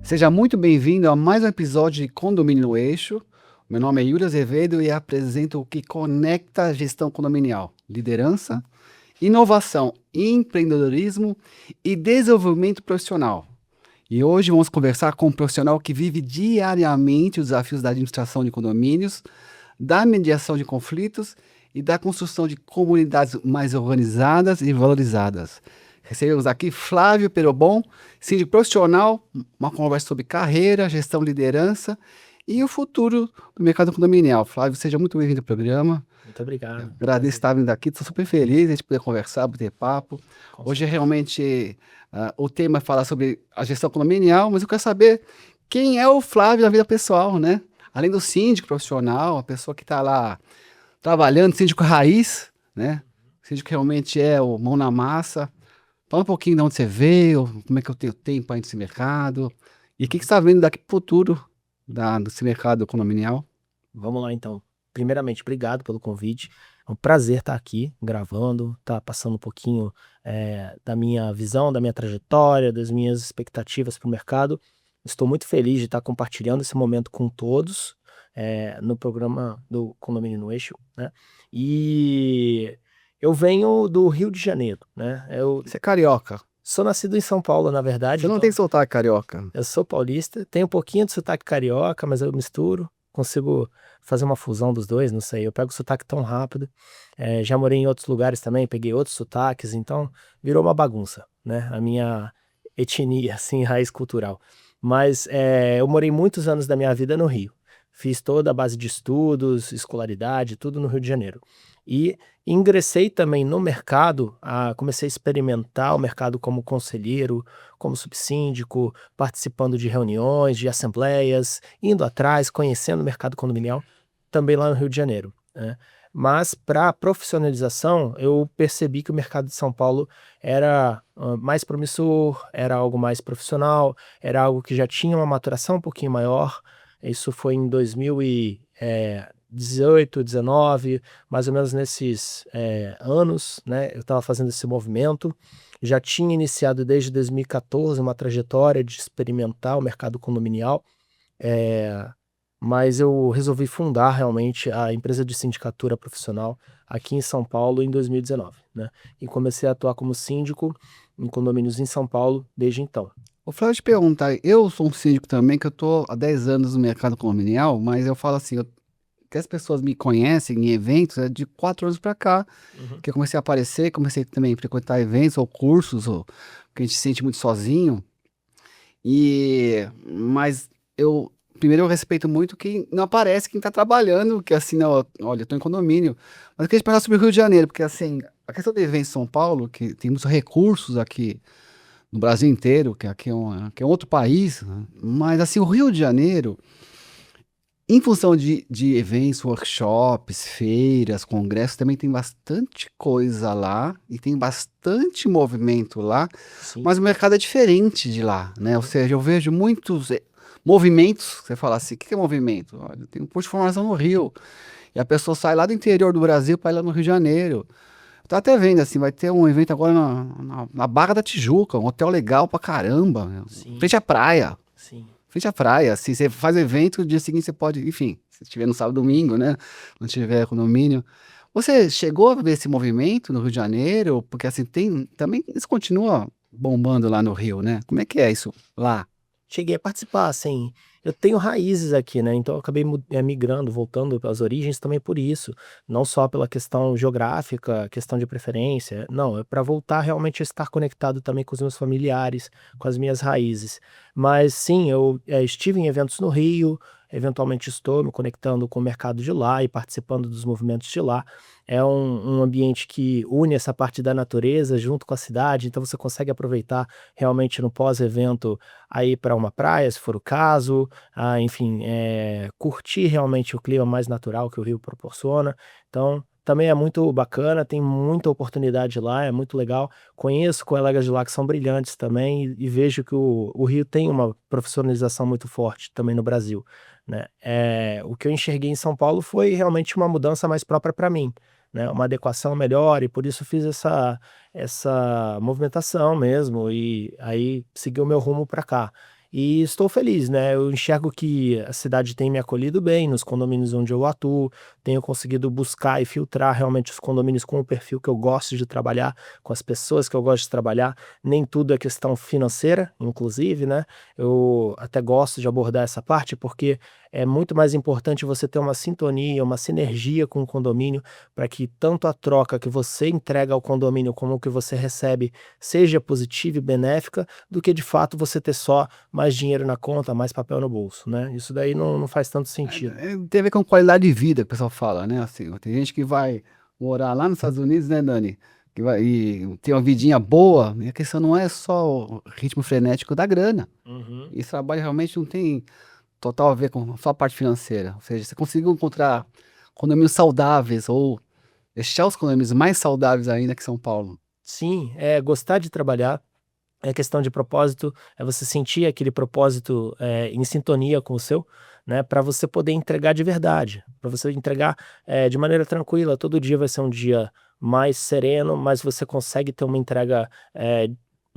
Seja muito bem-vindo a mais um episódio de Condomínio no Eixo. Meu nome é Yuri Azevedo e apresento o que conecta a gestão condominial: liderança, inovação, empreendedorismo e desenvolvimento profissional. E hoje vamos conversar com um profissional que vive diariamente os desafios da administração de condomínios, da mediação de conflitos e da construção de comunidades mais organizadas e valorizadas. Recebemos aqui Flávio Perobon, síndico profissional, uma conversa sobre carreira, gestão, liderança e o futuro do mercado condominial. Flávio, seja muito bem-vindo ao programa. Muito obrigado. Agradeço estar vindo aqui, estou super feliz de a gente poder conversar, bater papo. Com Hoje, certeza. realmente, o tema é falar sobre a gestão condominial, mas eu quero saber quem é o Flávio na vida pessoal, né? Além do síndico profissional, a pessoa que está lá trabalhando, síndico raiz, né? Síndico que realmente é o mão na massa. Fala um pouquinho de onde você veio, como é que eu tenho tempo aí nesse mercado, e o que que você está vendo daqui para o futuro desse mercado condominial. Vamos lá então. Primeiramente, obrigado pelo convite. É um prazer estar aqui gravando, estar passando um pouquinho da minha visão, da minha trajetória, das minhas expectativas para o mercado. Estou muito feliz de estar compartilhando esse momento com todos no programa do Condomínio no Eixo, né? E eu venho do Rio de Janeiro, né? Eu Você é carioca, sou nascido em São Paulo, na verdade, você não tem então sotaque carioca. eu sou paulista, tenho um pouquinho de sotaque carioca, mas eu misturo, consigo fazer uma fusão dos 2, não sei, eu pego o sotaque tão rápido. Já morei em outros lugares também, peguei outros sotaques, então virou uma bagunça, né, a minha etnia, assim, raiz cultural. Mas, eu morei muitos anos da minha vida no Rio. Fiz toda a base de estudos, escolaridade, tudo no Rio de Janeiro. E ingressei também no mercado, comecei a experimentar o mercado como conselheiro, como subsíndico, participando de reuniões, de assembleias, indo atrás, conhecendo o mercado condominial, também lá no Rio de Janeiro, né. Mas para profissionalização, eu percebi que o mercado de São Paulo era, mais promissor, era algo mais profissional, era algo que já tinha uma maturação um pouquinho maior. Isso foi em 2018, 19, mais ou menos nesses, anos, né, eu estava fazendo esse movimento. Já tinha iniciado desde 2014 uma trajetória de experimentar o mercado condominial, eh, mas eu resolvi fundar realmente a empresa de sindicatura profissional aqui em São Paulo em 2019, né, e comecei a atuar como síndico em condomínios em São Paulo desde então. Ô Flávio, te perguntar, eu sou um síndico também, que eu estou há 10 anos no mercado condominial, mas eu falo assim, que as pessoas me conhecem em eventos é de 4 anos para cá, Uhum. que eu comecei a aparecer, comecei também a frequentar eventos ou cursos, ou que a gente se sente muito sozinho. Mas eu primeiro eu respeito muito quem não aparece, quem está trabalhando, que assim, não, olha, eu estou em condomínio. Mas eu queria te perguntar sobre o Rio de Janeiro, porque assim, a questão do evento em São Paulo, que tem muitos recursos aqui no Brasil inteiro, que aqui é um outro país, né? Mas assim, o Rio de Janeiro, em função de eventos, workshops, feiras, congressos, também tem bastante coisa lá e tem bastante movimento lá, Sim. mas o mercado é diferente de lá, né? Ou Uhum. seja, eu vejo muitos movimentos. Você fala assim, o que que é movimento? Olha, tem um posto de formação no Rio, e a pessoa sai lá do interior do Brasil para ir lá no Rio de Janeiro. Tô até vendo assim, vai ter um evento agora na Barra da Tijuca, um hotel legal pra caramba, meu, Sim, frente à praia. sim. Frente à praia, assim, você faz o evento, no dia seguinte você pode, enfim, se tiver no sábado, domingo, né? Não tiver condomínio. Você chegou a ver esse movimento no Rio de Janeiro? Porque assim, também eles continuam bombando lá no Rio, né? Como é que é isso lá? Cheguei a participar, assim, eu tenho raízes aqui, né, então eu acabei migrando, voltando às origens também por isso, não só pela questão geográfica, questão de preferência, não, é para voltar realmente a estar conectado também com os meus familiares, com as minhas raízes. Mas sim, eu, estive em eventos no Rio, eventualmente estou me conectando com o mercado de lá e participando dos movimentos de lá. É um ambiente que une essa parte da natureza junto com a cidade, então você consegue aproveitar realmente no pós-evento a ir para uma praia, se for o caso, enfim, curtir realmente o clima mais natural que o Rio proporciona. Então, também é muito bacana, tem muita oportunidade lá, é muito legal. Conheço colegas de lá que são brilhantes também e vejo que o Rio tem uma profissionalização muito forte também no Brasil, né. O que eu enxerguei em São Paulo foi realmente uma mudança mais própria para mim, né, uma adequação melhor e por isso fiz essa movimentação mesmo, e aí segui o meu rumo para cá. E estou feliz, né? Eu enxergo que a cidade tem me acolhido bem nos condomínios onde eu atuo, tenho conseguido buscar e filtrar realmente os condomínios com o perfil que eu gosto de trabalhar, com as pessoas que eu gosto de trabalhar. Nem tudo é questão financeira, inclusive, né? Eu até gosto de abordar essa parte porque é muito mais importante você ter uma sintonia, uma sinergia com o condomínio, para que tanto a troca que você entrega ao condomínio como o que você recebe seja positiva e benéfica, do que de fato você ter só mais dinheiro na conta, mais papel no bolso, né? Isso daí não faz tanto sentido. Tem a ver com qualidade de vida, que o pessoal fala, né? Assim, tem gente que vai morar lá nos Estados Unidos, né, Dani? Que vai e ter uma vidinha boa, e a questão não é só o ritmo frenético da grana. Uhum. Esse trabalho realmente não tem total a ver com só a parte financeira. Ou seja, você conseguiu encontrar condomínios saudáveis ou deixar os condomínios mais saudáveis ainda que São Paulo. Sim, é gostar de trabalhar, é questão de propósito, é você sentir aquele propósito, em sintonia com o seu, né, para você poder entregar de verdade, para você entregar, de maneira tranquila. Todo dia vai ser um dia mais sereno, mas você consegue ter uma entrega,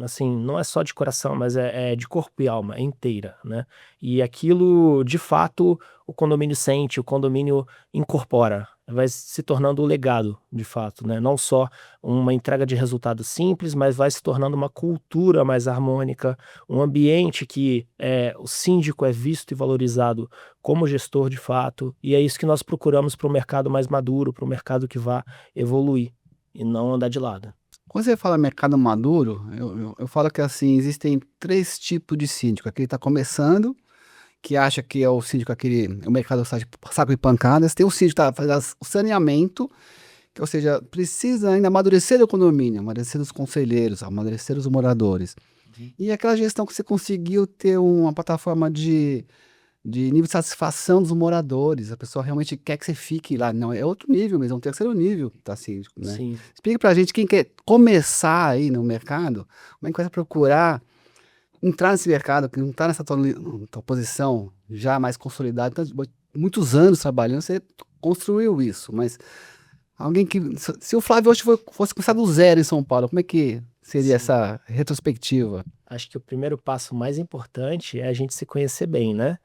assim, não é só de coração, mas é de corpo e alma, é inteira, né. E aquilo, de fato, o condomínio sente, o condomínio incorpora, vai se tornando um legado, de fato, né, não só uma entrega de resultado simples, mas vai se tornando uma cultura mais harmônica, um ambiente que o síndico é visto e valorizado como gestor de fato, e é isso que nós procuramos para o mercado mais maduro, para o mercado que vá evoluir e não andar de lado. Quando você fala mercado maduro, eu falo que assim, existem três tipos de síndico. Aquele que está começando, que acha que é o síndico aquele, o mercado saco de pancadas. Tem o síndico que está fazendo o saneamento, que, ou seja, precisa ainda amadurecer o condomínio, amadurecer os conselheiros, amadurecer os moradores. Uhum. E aquela gestão que você conseguiu ter uma plataforma de nível de satisfação dos moradores, a pessoa realmente quer que você fique lá. Não, é outro nível mesmo, é um terceiro nível, tá síndico, né? Sim. Explica pra gente, quem quer começar aí no mercado, como é que vai procurar entrar nesse mercado, que não tá nessa tua posição já mais consolidada, muitos anos trabalhando, você construiu isso, mas alguém que, se o Flávio hoje fosse começar do zero em São Paulo, como é que seria Sim. essa retrospectiva? Acho que o primeiro passo mais importante é a gente se conhecer bem, né?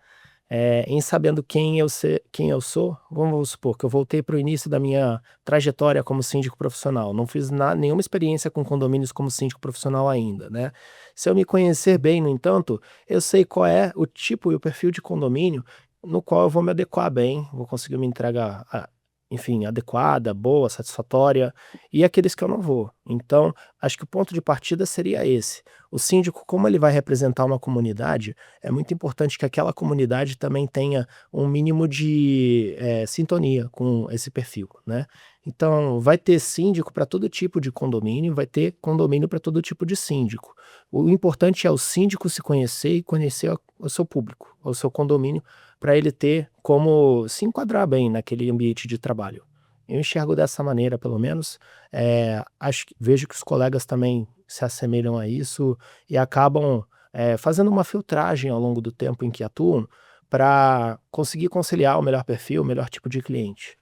Em sabendo quem eu sou, vamos supor que eu voltei para o início da minha trajetória como síndico profissional, não fiz nenhuma experiência com condomínios como síndico profissional ainda, né. Se eu me conhecer bem, no entanto, eu sei qual é o tipo e o perfil de condomínio no qual eu vou me adequar bem, vou conseguir uma entrega, enfim, adequada, boa, satisfatória, e aqueles que eu não vou. Então, acho que o ponto de partida seria esse. O síndico, como ele vai representar uma comunidade, é muito importante que aquela comunidade também tenha um mínimo de, sintonia com esse perfil, né. Então, vai ter síndico para todo tipo de condomínio, vai ter condomínio para todo tipo de síndico. O importante é o síndico se conhecer e conhecer o seu público, o seu condomínio, para ele ter como se enquadrar bem naquele ambiente de trabalho. Eu enxergo dessa maneira, pelo menos. Vejo que os colegas também se assemelham a isso e acabam, fazendo uma filtragem ao longo do tempo em que atuam, para conseguir conciliar o melhor perfil, o melhor tipo de cliente.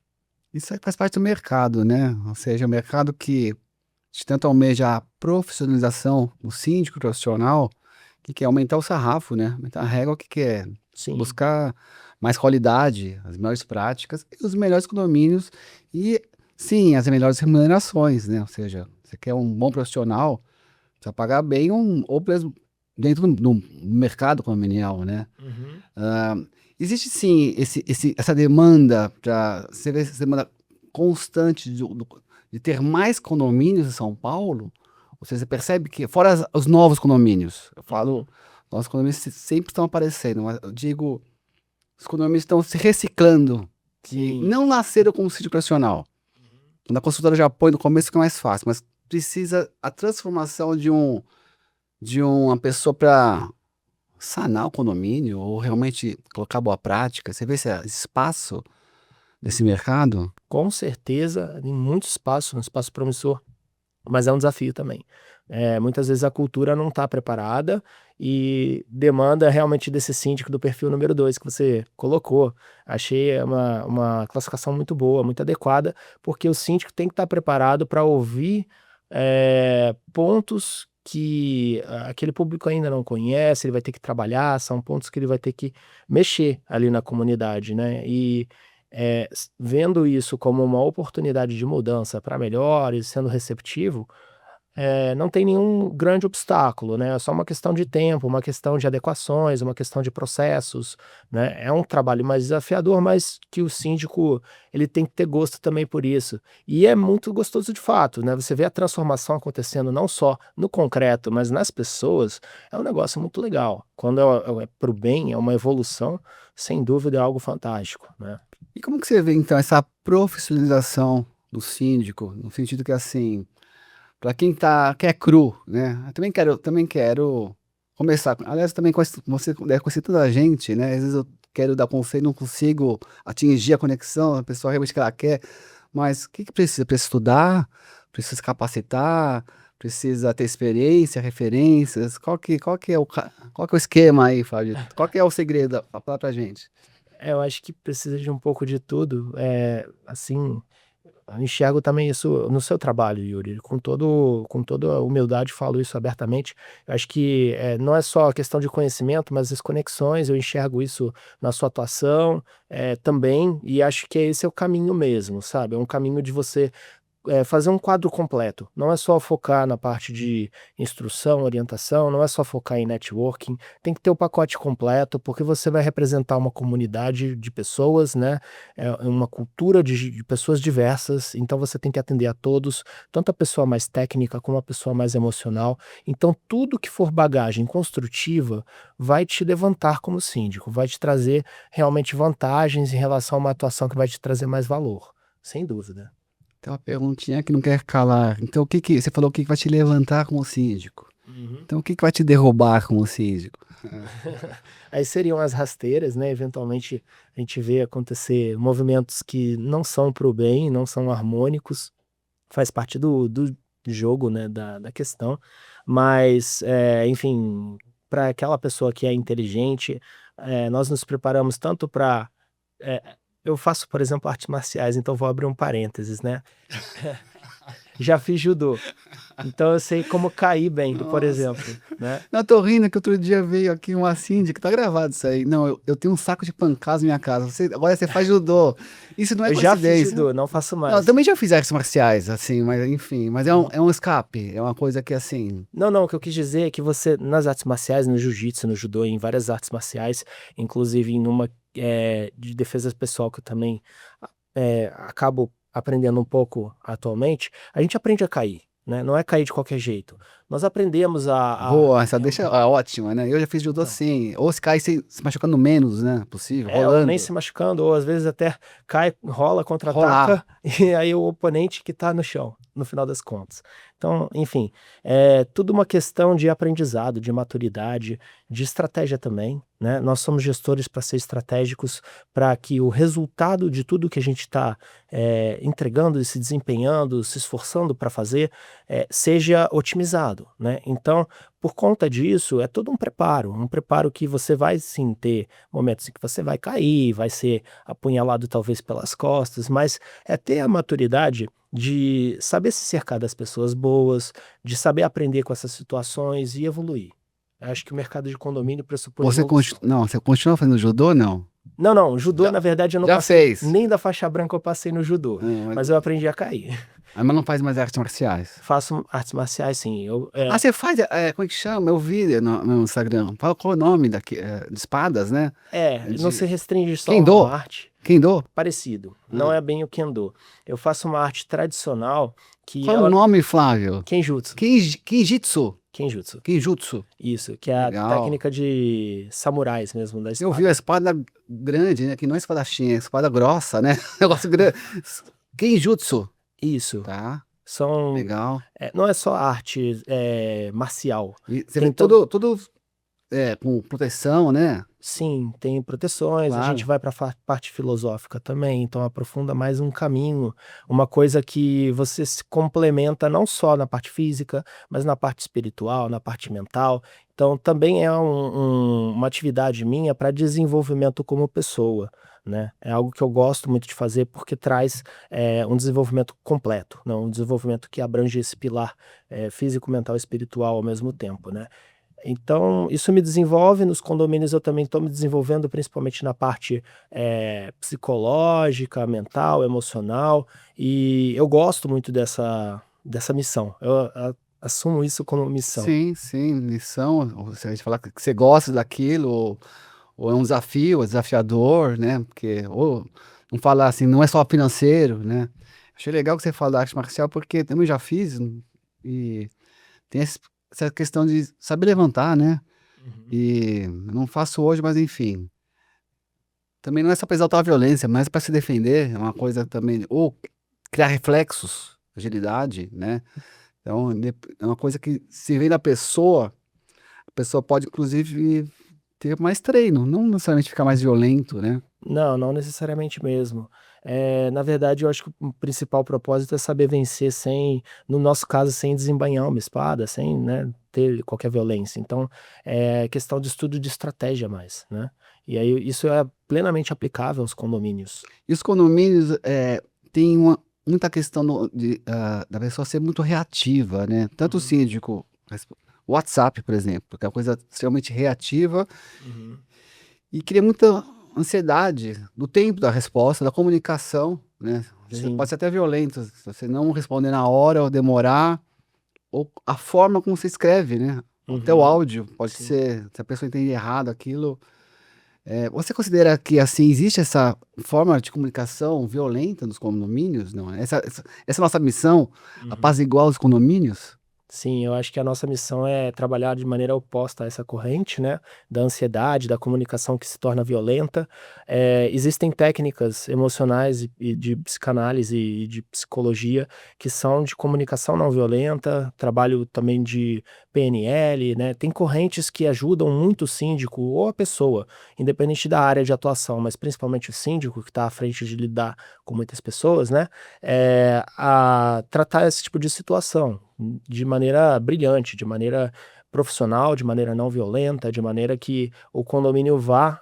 Isso aí faz parte do mercado, né? Ou seja, o mercado que de tanto almeja a profissionalização, o síndico profissional, que quer aumentar o sarrafo, né? Aumentar a régua, que quer Sim. buscar mais qualidade, as melhores práticas e os melhores condomínios e, sim, as melhores remunerações, né? Ou seja, você quer um bom profissional, precisa pagar bem ou mesmo dentro do mercado condominial, né? Uhum. Ah, existe sim essa demanda para você vê essa demanda constante de ter mais condomínios em São Paulo? Ou seja, você percebe que, fora os novos condomínios, eu falo, Uhum. novos condomínios sempre estão aparecendo, mas eu digo, os condomínios estão se reciclando, que Sim. não nasceram como sítio profissional. Uhum. Na consultora de apoio, no começo fica mais fácil, mas precisa a transformação de uma pessoa para sanar o condomínio ou realmente colocar boa prática. Você vê esse espaço desse mercado? Com certeza, em muito espaço, um espaço promissor. Mas é um desafio também. Muitas vezes a cultura não está preparada e demanda realmente desse síndico do perfil número 2 que você colocou. Achei uma classificação muito boa, muito adequada, porque o síndico tem que estar preparado para ouvir, pontos que aquele público ainda não conhece, ele vai ter que trabalhar, são pontos que ele vai ter que mexer ali na comunidade, né? E vendo isso como uma oportunidade de mudança para melhor e sendo receptivo, não tem nenhum grande obstáculo, né? É só uma questão de tempo, uma questão de adequações, uma questão de processos, né? É um trabalho mais desafiador, mas que o síndico ele tem que ter gosto também por isso. E é muito gostoso de fato, né? Você vê a transformação acontecendo não só no concreto, mas nas pessoas, é um negócio muito legal. Quando é para o bem, é uma evolução, sem dúvida é algo fantástico, né? E como que você vê, então, essa profissionalização do síndico, no sentido que, assim, para quem que é cru, né? Eu também quero começar. Aliás, também você deve conhecer toda a gente, né? Às vezes eu quero dar conselho, não consigo atingir a conexão, a pessoa realmente que ela quer. Mas o que que precisa? Precisa estudar? Precisa se capacitar? Precisa ter experiência, referências? Qual que é o esquema aí, Fábio? Qual que é o segredo? Fala pra gente. Eu acho que precisa de um pouco de tudo. Assim, eu enxergo também isso no seu trabalho, Yuri. Com toda a humildade, falo isso abertamente. Eu acho que não é só a questão de conhecimento, mas as conexões. Eu enxergo isso na sua atuação também, e acho que esse é o caminho mesmo, sabe? É um caminho de você fazer um quadro completo. Não é só focar na parte de instrução, orientação, não é só focar em networking, tem que ter o pacote completo, porque você vai representar uma comunidade de pessoas, né? Uma cultura de pessoas diversas, então você tem que atender a todos, tanto a pessoa mais técnica como a pessoa mais emocional. Então, tudo que for bagagem construtiva vai te levantar como síndico, vai te trazer realmente vantagens em relação a uma atuação que vai te trazer mais valor, sem dúvida. Tem uma perguntinha que não quer calar. Então, você falou o que que vai te levantar como síndico? Uhum. Então, o que que vai te derrubar como síndico? Aí seriam as rasteiras, né? Eventualmente a gente vê acontecer movimentos que não são para o bem, não são harmônicos, faz parte do jogo, né? Da questão. Mas, enfim, para aquela pessoa que é inteligente, nós nos preparamos tanto para. Eu faço, por exemplo, artes marciais, então vou abrir um parênteses, né? Já fiz judô, então eu sei como cair bem, por Nossa. exemplo, né? Não, eu tô rindo que outro dia veio aqui uma síndica, tá gravado isso aí. Não, eu tenho um saco de pancadas na minha casa. Agora você faz judô. Isso não é Eu já fiz coincidência. judô, não faço Não, eu mais. também já fiz artes marciais, assim, mas enfim. Mas é um escape. É uma coisa que, assim. Não, não, o que eu quis dizer é que você, nas artes marciais, no jiu-jitsu, no judô, em várias artes marciais, inclusive em uma de defesa pessoal que eu também acabo aprendendo um pouco atualmente, a gente aprende a cair, né? Não é cair de qualquer jeito. Nós aprendemos Boa, essa deixa ótima, né? Eu já fiz judô então, assim. Ou se cai se machucando menos, né? Possível, ou nem rolando. se machucando, ou às vezes até cai, rola, Rolar. contra-ataca, e aí o oponente que tá no chão, no final das contas. Então, enfim, tudo uma questão de aprendizado, de maturidade, de estratégia também, né? Nós somos gestores para ser estratégicos, para que o resultado de tudo que a gente está entregando e se desempenhando, se esforçando para fazer, seja otimizado, né? Então, por conta disso, é todo um preparo que você vai sim ter momentos em que você vai cair, vai ser apunhalado talvez pelas costas, mas é ter a maturidade de saber se cercar das pessoas boas, de saber aprender com essas situações e evoluir. Eu acho que o mercado de condomínio pressupõe evolução. Não, você continua fazendo judô, não? Não, não, judô Já, na verdade eu não já passei, fez. nem da faixa branca eu passei no judô, Mas, mas eu aprendi a cair. mas não faz mais artes marciais. Faço artes marciais sim, Ah, você faz, como é que chama? Eu vi no Instagram. Fala qual é o nome de espadas, né? não se De restringe só a uma Kendo? arte. Kendo? Parecido, não Ah. é bem o Kendo. Eu faço uma arte tradicional que Qual é o ela nome, Flávio? Kenjutsu, Kinjitsu. Kenjutsu. Kinjutsu. Isso, que é a Legal. técnica de samurais mesmo da Eu vi a espada. espada grande, né? Que não é espadachim, é espada grossa, né? Negócio grande. Kinjutsu. Isso. Tá, São legal. não é só arte marcial. E você vê Tem todo tudo com proteção, né? Sim, tem proteções, a gente Claro. vai para a parte filosófica também, então aprofunda mais um caminho, uma coisa que você se complementa não só na parte física, mas na parte espiritual, na parte mental. Então também é uma atividade minha para desenvolvimento como pessoa, né. É algo que eu gosto muito de fazer porque traz, um desenvolvimento completo, né, um desenvolvimento que abrange esse pilar, físico, mental e espiritual ao mesmo tempo, né. Então, isso me desenvolve, nos condomínios eu também estou me desenvolvendo, principalmente na parte, psicológica, mental, emocional, e eu gosto muito dessa missão. Eu assumo isso como missão. Sim, sim, lição, ou se a gente falar que você gosta daquilo, ou é um desafio, é desafiador, né, porque ou não falar assim, não é só financeiro, né. Achei legal que você fala da arte marcial, porque também já fiz, e tem essa questão de saber levantar, né, Uhum. e não faço hoje, mas enfim. Também não é só pra exaltar a violência, mas para se defender, é uma coisa também ou criar reflexos, agilidade, né. Então, é uma coisa que se vem da pessoa, a pessoa pode inclusive ter mais treino, não necessariamente ficar mais violento, né. Não, não necessariamente mesmo. Na verdade, eu acho que o principal propósito é saber vencer sem, no nosso caso, sem desembainhar uma espada, sem, né, ter qualquer violência. Então, é questão de estudo de estratégia mais, né. E aí isso é plenamente aplicável aos condomínios. E os condomínios, tem muita questão da pessoa ser muito reativa, né, tanto o Uhum, síndico, o WhatsApp, por exemplo, que é uma coisa extremamente reativa uhum. e cria muita ansiedade do tempo da resposta, da comunicação, né. Às vezes pode Sim. ser até violento, se você não responder na hora ou demorar, ou a forma como você escreve, né, até o Uhum. áudio pode Sim. ser, se a pessoa entende errado aquilo. Você considera que, assim, existe essa forma de comunicação violenta nos condomínios? Não, essa é a nossa missão, Uhum. apaziguar os condomínios? Sim, eu acho que a nossa missão é trabalhar de maneira oposta a essa corrente, né, da ansiedade, da comunicação que se torna violenta. Existem técnicas emocionais e de psicanálise e de psicologia que são de comunicação não violenta, trabalho também de PNL, né, tem correntes que ajudam muito o síndico ou a pessoa, independente da área de atuação, mas principalmente o síndico que está à frente de lidar com muitas pessoas, né, a tratar esse tipo de situação de maneira brilhante, de maneira profissional, de maneira não violenta, de maneira que o condomínio vá,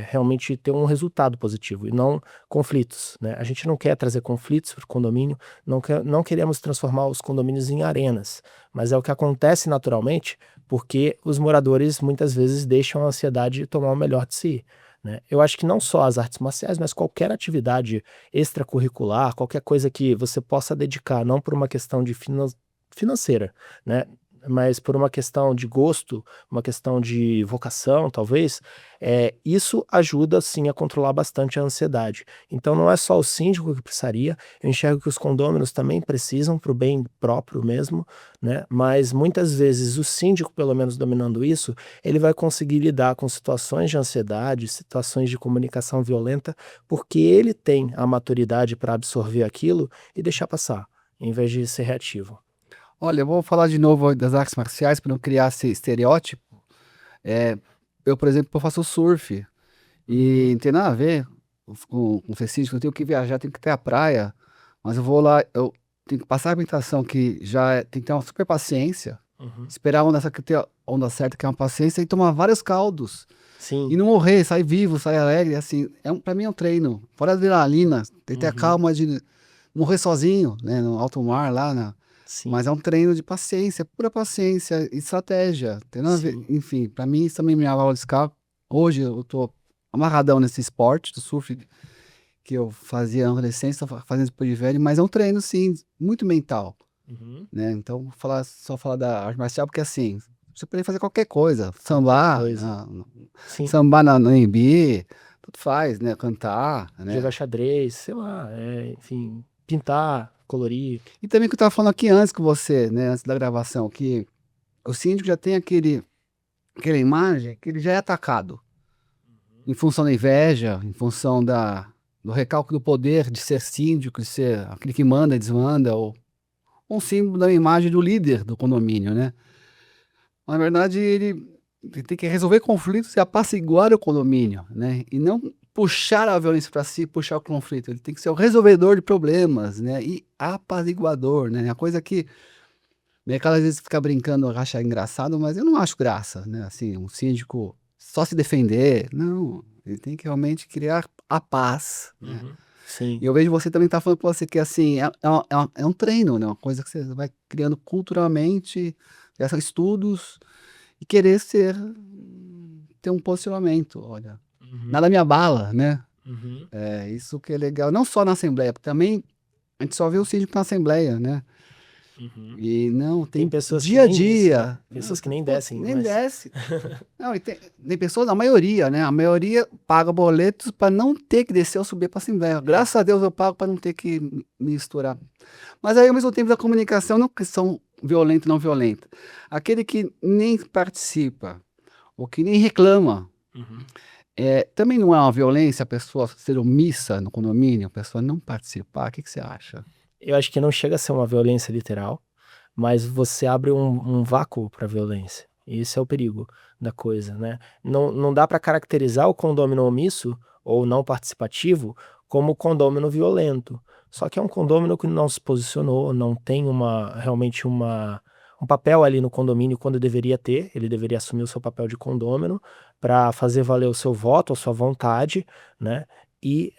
realmente ter um resultado positivo e não conflitos, né. A gente não quer trazer conflitos para o condomínio, não queremos transformar os condomínios em arenas, mas é o que acontece naturalmente, porque os moradores muitas vezes deixam a ansiedade tomar o melhor de si, né. Eu acho que não só as artes marciais, mas qualquer atividade extracurricular, qualquer coisa que você possa dedicar, não por uma questão de financeira, né, mas por uma questão de gosto, uma questão de vocação, talvez, isso ajuda sim a controlar bastante a ansiedade. Então não é só o síndico que precisaria, eu enxergo que os condôminos também precisam para o bem próprio mesmo, né, mas muitas vezes o síndico, pelo menos dominando isso, ele vai conseguir lidar com situações de ansiedade, situações de comunicação violenta, porque ele tem a maturidade para absorver aquilo e deixar passar, em vez de ser reativo. Olha, eu vou falar de novo das artes marciais para não criar esse estereótipo. Eh, eu, por exemplo, eu faço surf, e Uhum, não tem nada a ver com ser síndico, eu tenho que viajar, tenho que ter a praia, mas eu vou lá, eu tenho que passar a habilitação que tem que ter uma super paciência, uhum. esperar a onda certa, ter a onda certa, que é uma paciência, e tomar vários caldos. E Sim. não morrer, sair vivo, sair alegre, assim, pra mim é um treino. Fora a adrenalina, tem que ter a Uhum. calma de morrer sozinho, né, no alto mar lá mas Sim, é um treino de paciência, pura paciência e estratégia, tem nada a ver, sim. enfim, pra mim isso também me aula de escala. Hoje eu tô amarradão nesse esporte do surf que eu fazia na adolescência, tô fazendo depois de velho, mas é um treino sim, muito mental, Uhum. né, então vou falar da arte marcial, porque assim, você pode fazer qualquer coisa, Qualquer sambar coisa. Sim. sambar na AMB, tanto faz, né, cantar, Jogar né. xadrez, sei lá, enfim, pintar, colorir. E também que eu estava falando aqui antes com você, né, antes da gravação, que o síndico já tem aquela imagem que ele já é atacado, em função da inveja, em função do recalque do poder de ser síndico, de ser aquele que manda e desmanda, ou um símbolo da imagem do líder do condomínio, né. Na verdade ele tem que resolver conflitos e apaziguar o condomínio, né? E não puxar a violência para si, puxar o conflito. Ele tem que ser o resolvedor de problemas, né? E apaziguador, né? A coisa que o mercado às vezes fica brincando, acha engraçado, mas eu não acho graça, né? Assim, um síndico só se defender. Não, ele tem que realmente criar a paz, né? Uhum. Sim. E eu vejo você também tá falando para você que assim, é um treino, né? Uma coisa que você vai criando culturalmente, são estudos, e querer ter um posicionamento. Olha, Uhum. nada me abala, né? Uhum. É isso que é legal. Não só na Assembleia, porque também a gente só vê o síndico na Assembleia, né? Uhum. E não, Tem tem pessoas que dia a nem isso, né? dia. Não, Pessoas que nem pô, descem, nem mas. desce. Não, e tem pessoas, a maioria, né? A maioria paga boletos para não ter que descer ou subir para a Assembleia. Graças a Deus eu pago para não ter que me misturar. Mas aí, ao mesmo tempo, da comunicação, não questão violenta e não violenta. Aquele que nem participa, ou que nem reclama, Uhum. também não é uma violência a pessoa ser omissa no condomínio, a pessoa não participar? O que você acha? Eu acho que não chega a ser uma violência literal, mas você abre um vácuo para violência. E esse é o perigo da coisa, né? Não dá para caracterizar o condômino omisso ou não participativo como condômino violento. Só que é um condômino que não se posicionou, não tem realmente um papel ali no condomínio quando deveria ter. Ele deveria assumir o seu papel de condômino para fazer valer o seu voto, a sua vontade, né? E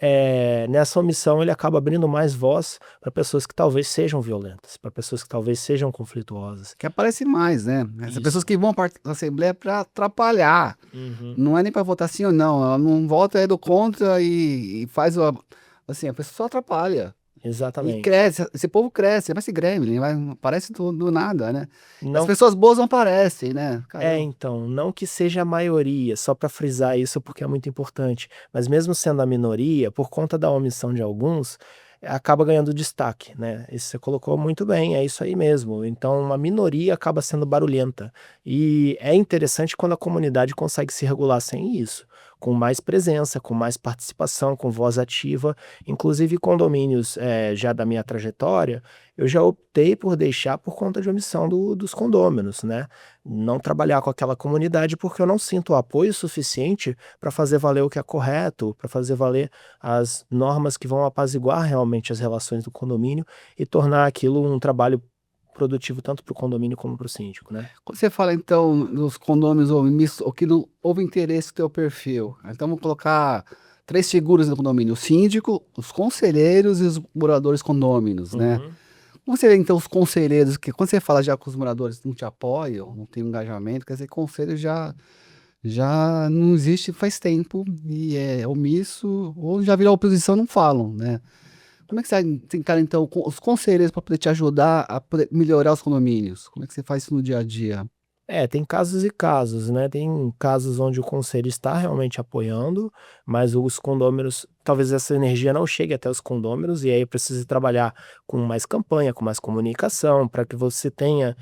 nessa omissão ele acaba abrindo mais voz para pessoas que talvez sejam violentas, para pessoas que talvez sejam conflituosas. Que aparece mais, né? Essas pessoas Isso. que vão para a Assembleia para atrapalhar. Uhum. Não é nem para votar sim ou não. Ela não vota, é do contra e faz o. Assim, a pessoa só atrapalha. E Exatamente. cresce, esse povo cresce, vai se Gremlin, vai, aparece do nada, né? E as Não pessoas boas não aparecem, né? Caramba. então, não que seja a maioria, só para frisar isso porque é muito importante, mas mesmo sendo a minoria, por conta da omissão de alguns, acaba ganhando destaque, né. Isso você colocou muito bem, é isso aí mesmo. Então uma minoria acaba sendo barulhenta, e é interessante quando a comunidade consegue se regular sem isso, com mais presença, com mais participação, com voz ativa. Inclusive condomínios, já da minha trajetória, eu já optei por deixar por conta de omissão dos condôminos, né. Não trabalhar com aquela comunidade, porque eu não sinto o apoio suficiente para fazer valer o que é correto, para fazer valer as normas que vão apaziguar realmente as relações do condomínio e tornar aquilo um trabalho produtivo tanto para o condomínio como para o síndico, né. Quando você fala, então, dos condôminos ou mistos, ou que não houve interesse no teu perfil, então vamos colocar três figuras no condomínio: o síndico, os conselheiros e os moradores condôminos, né? Uhum. Como você vê, então, os conselheiros, que quando você fala já que os moradores não te apoiam, não tem engajamento, quer dizer, conselho já não existe faz tempo e é omisso, ou já virou oposição, não falam, né? Como é que você encara, então, os conselheiros para poder te ajudar a poder melhorar os condomínios? Como é que você faz isso no dia a dia? Tem casos e casos, né, tem casos onde o conselho está realmente apoiando, mas os condôminos talvez essa energia não chegue até os condôminos, e aí precisa trabalhar com mais campanha, com mais comunicação, para que você tenha,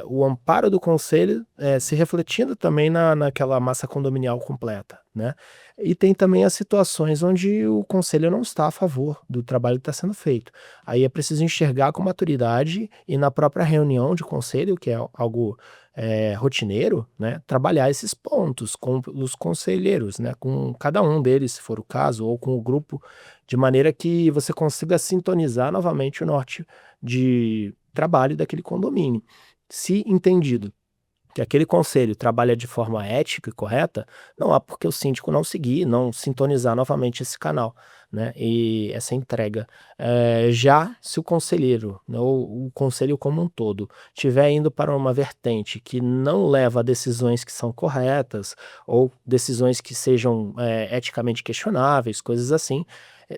o amparo do conselho, se refletindo também naquela massa condominial completa, né. E tem também as situações onde o conselho não está a favor do trabalho que está sendo feito. Aí é preciso enxergar com maturidade e na própria reunião de conselho, que é algo rotineiro, né, trabalhar esses pontos com os conselheiros, né, com cada um deles, se for o caso, ou com o grupo, de maneira que você consiga sintonizar novamente o norte de trabalho daquele condomínio. Se entendido que aquele conselho trabalha de forma ética e correta, não há por que o síndico não seguir, não sintonizar novamente esse canal, né, e essa entrega. Já se o conselheiro, né, ou o conselho como um todo, estiver indo para uma vertente que não leva a decisões que são corretas, ou decisões que sejam, eticamente questionáveis, coisas assim,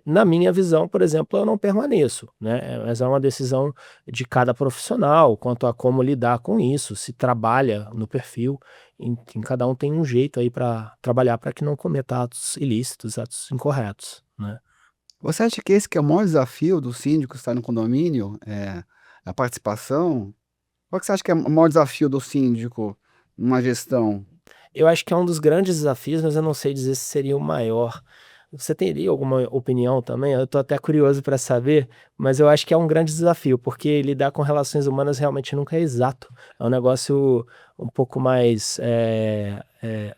na minha visão, por exemplo, eu não permaneço, né, mas é uma decisão de cada profissional, quanto a como lidar com isso, se trabalha no perfil, enfim, cada um tem um jeito aí para trabalhar para que não cometa atos ilícitos, atos incorretos, né. Você acha que esse que é o maior desafio do síndico estar no condomínio, a participação? Qual que você acha que é o maior desafio do síndico numa gestão? Eu acho que é um dos grandes desafios, mas eu não sei dizer se seria o maior, Você teria alguma opinião também? Eu tô até curioso para saber, mas eu acho que é um grande desafio, porque lidar com relações humanas realmente nunca é exato. É um negócio um pouco mais,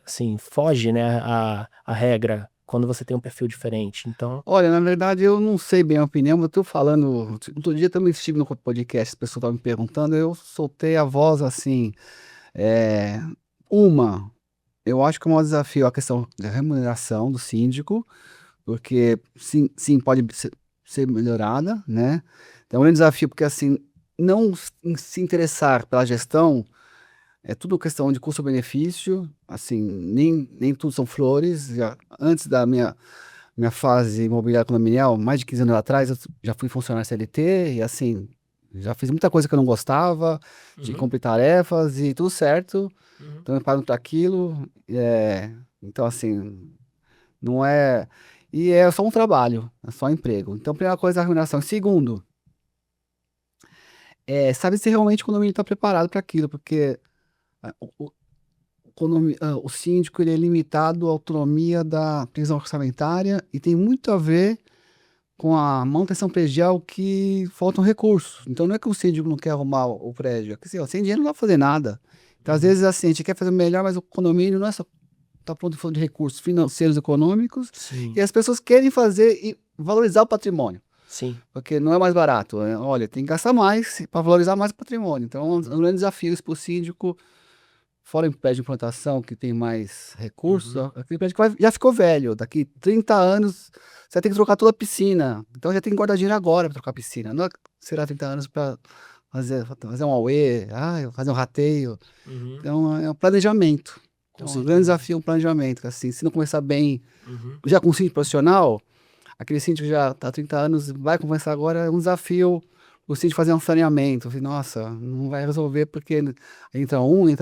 assim, foge, né, a regra quando você tem um perfil diferente. Então, Olha, na verdade, eu não sei bem a opinião, mas eu tô falando. Outro dia também estive no podcast, as pessoas estavam me perguntando, eu soltei a voz assim. É, uma, eu acho que é um maior desafio a questão da remuneração do síndico, porque sim, sim pode ser melhorada, né? Então, é um grande desafio, porque assim, não se interessar pela gestão é tudo questão de custo-benefício, assim, nem tudo são flores. Antes da minha fase imobiliária condominial, mais de 15 anos atrás, eu já fui funcionário CLT e assim, já fiz muita coisa que eu não gostava, de uhum, cumprir tarefas e tudo certo. uhum, Então eu pago para aquilo. Então assim, não é. E é só um trabalho, é só um emprego. Então, primeira coisa, a remuneração. Segundo, sabe se realmente o condomínio está preparado para aquilo, porque ah, o síndico ele é limitado à autonomia da prisão orçamentária e tem muito a ver com a manutenção predial que faltam recursos. Então não é que o síndico não quer arrumar o prédio, é que assim, ó, sem dinheiro não dá pra fazer nada. Então às uhum. vezes assim, a gente quer fazer melhor, mas o condomínio não é só tá pronto falando de recursos financeiros econômicos e Sim, as pessoas querem fazer e valorizar o patrimônio. sim. Porque não é mais barato. Olha, tem que gastar mais para valorizar mais o patrimônio. Então, é um grande desafio isso para o síndico. Fora em prédio de implantação, que tem mais recursos, Uhum. ó, aquele prédio que já ficou velho. Daqui 30 anos, você vai ter que trocar toda a piscina. Então já tem que guardar dinheiro agora para trocar a piscina. Não será 30 anos para fazer um auê, fazer um rateio. Uhum, Então é um planejamento. com Então, o grande certeza. desafio é um planejamento. Assim, se não começar bem, Uhum, já com um síndico profissional, aquele síndico que já está há 30 anos, vai começar agora, é um desafio o síndico fazer um saneamento. Eu falei, nossa, não vai resolver porque entra outro,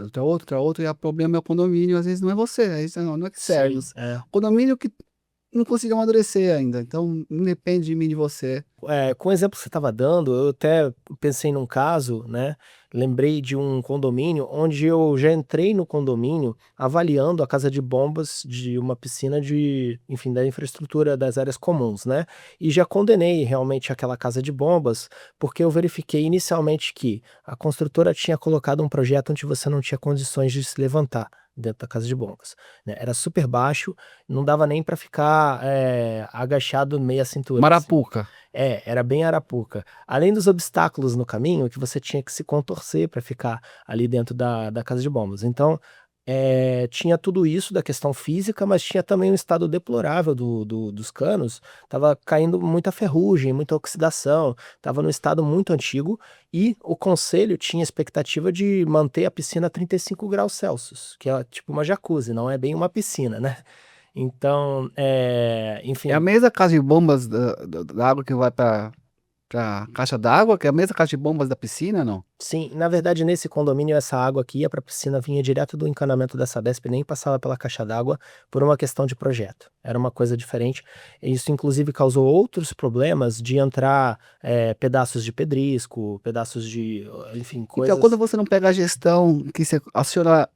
entra outro, e o problema é o condomínio, às vezes não é você, não é que serve. O sim, é. condomínio que não conseguiu amadurecer ainda, então não depende de mim, de você. Com o exemplo que você estava dando, eu até pensei num caso, né? Lembrei de um condomínio onde eu já entrei no condomínio avaliando a casa de bombas de uma piscina de, enfim, da infraestrutura das áreas comuns, né? E já condenei realmente aquela casa de bombas, porque eu verifiquei inicialmente que a construtora tinha colocado um projeto onde você não tinha condições de se levantar dentro da casa de bombas, né? Era super baixo, não dava nem para ficar agachado meia cintura, assim. Marapuca. Era bem arapuca. Além dos obstáculos no caminho, que você tinha que se contorcer para ficar ali dentro da casa de bombas. Então, tinha tudo isso da questão física, mas tinha também um estado deplorável dos canos. Tava caindo muita ferrugem, muita oxidação, tava num estado muito antigo e o conselho tinha expectativa de manter a piscina a 35 graus Celsius, que é tipo uma jacuzzi, não é bem uma piscina, né? Então, É a enfim. mesma caixa de bombas da água que vai para caixa d'água, que é a mesma caixa de bombas da piscina, não? Sim, na verdade, nesse condomínio, essa água que ia para a piscina vinha direto do encanamento da Sabesp, nem passava pela caixa d'água por uma questão de projeto. Era uma coisa diferente. Isso, inclusive, causou outros problemas de entrar pedaços de pedrisco, pedaços de, enfim, Então, quando coisas. você não pega a gestão que você aciona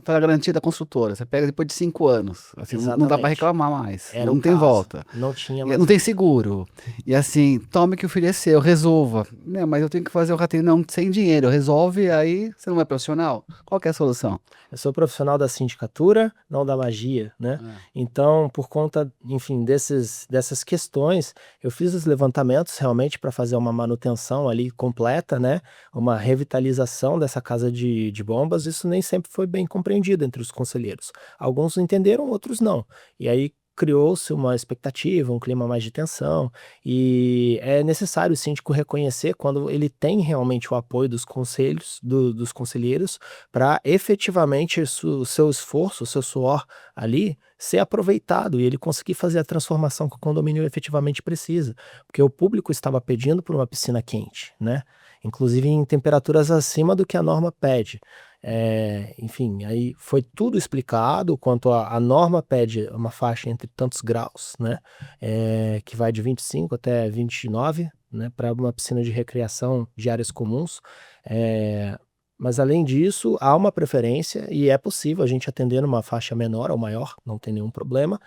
para garantia da construtora, você pega depois de 5 anos, assim, não dá para Exatamente. reclamar mais, Era o não tem caso. volta. Não tinha E mais não tem volta. seguro. E assim, tome o que ofereceu, resolva. Né, mas eu tenho que fazer o rateio, não, sem dinheiro. Resolve, aí você não é profissional. Qual que é a solução? Eu sou profissional da sindicatura, não da magia, né? É. Então, por conta, enfim, dessas questões, eu fiz os levantamentos realmente para fazer uma manutenção ali completa, né? Uma revitalização dessa casa de bombas. Isso nem sempre foi bem compreendido entre os conselheiros. Alguns entenderam, outros não. E aí criou-se uma expectativa, um clima mais de tensão, e é necessário o síndico reconhecer quando ele tem realmente o apoio dos conselhos, dos conselheiros, para efetivamente o seu esforço, o seu suor ali ser aproveitado e ele conseguir fazer a transformação que o condomínio efetivamente precisa. Porque o público estava pedindo por uma piscina quente, né? Inclusive em temperaturas acima do que a norma pede. Enfim, aí foi tudo explicado quanto a norma pede uma faixa entre tantos graus, né? Que vai de 25 até 29, né? Para uma piscina de recreação de áreas comuns. É, mas além disso, há uma preferência e é possível a gente atender numa faixa menor ou maior, não tem nenhum problema.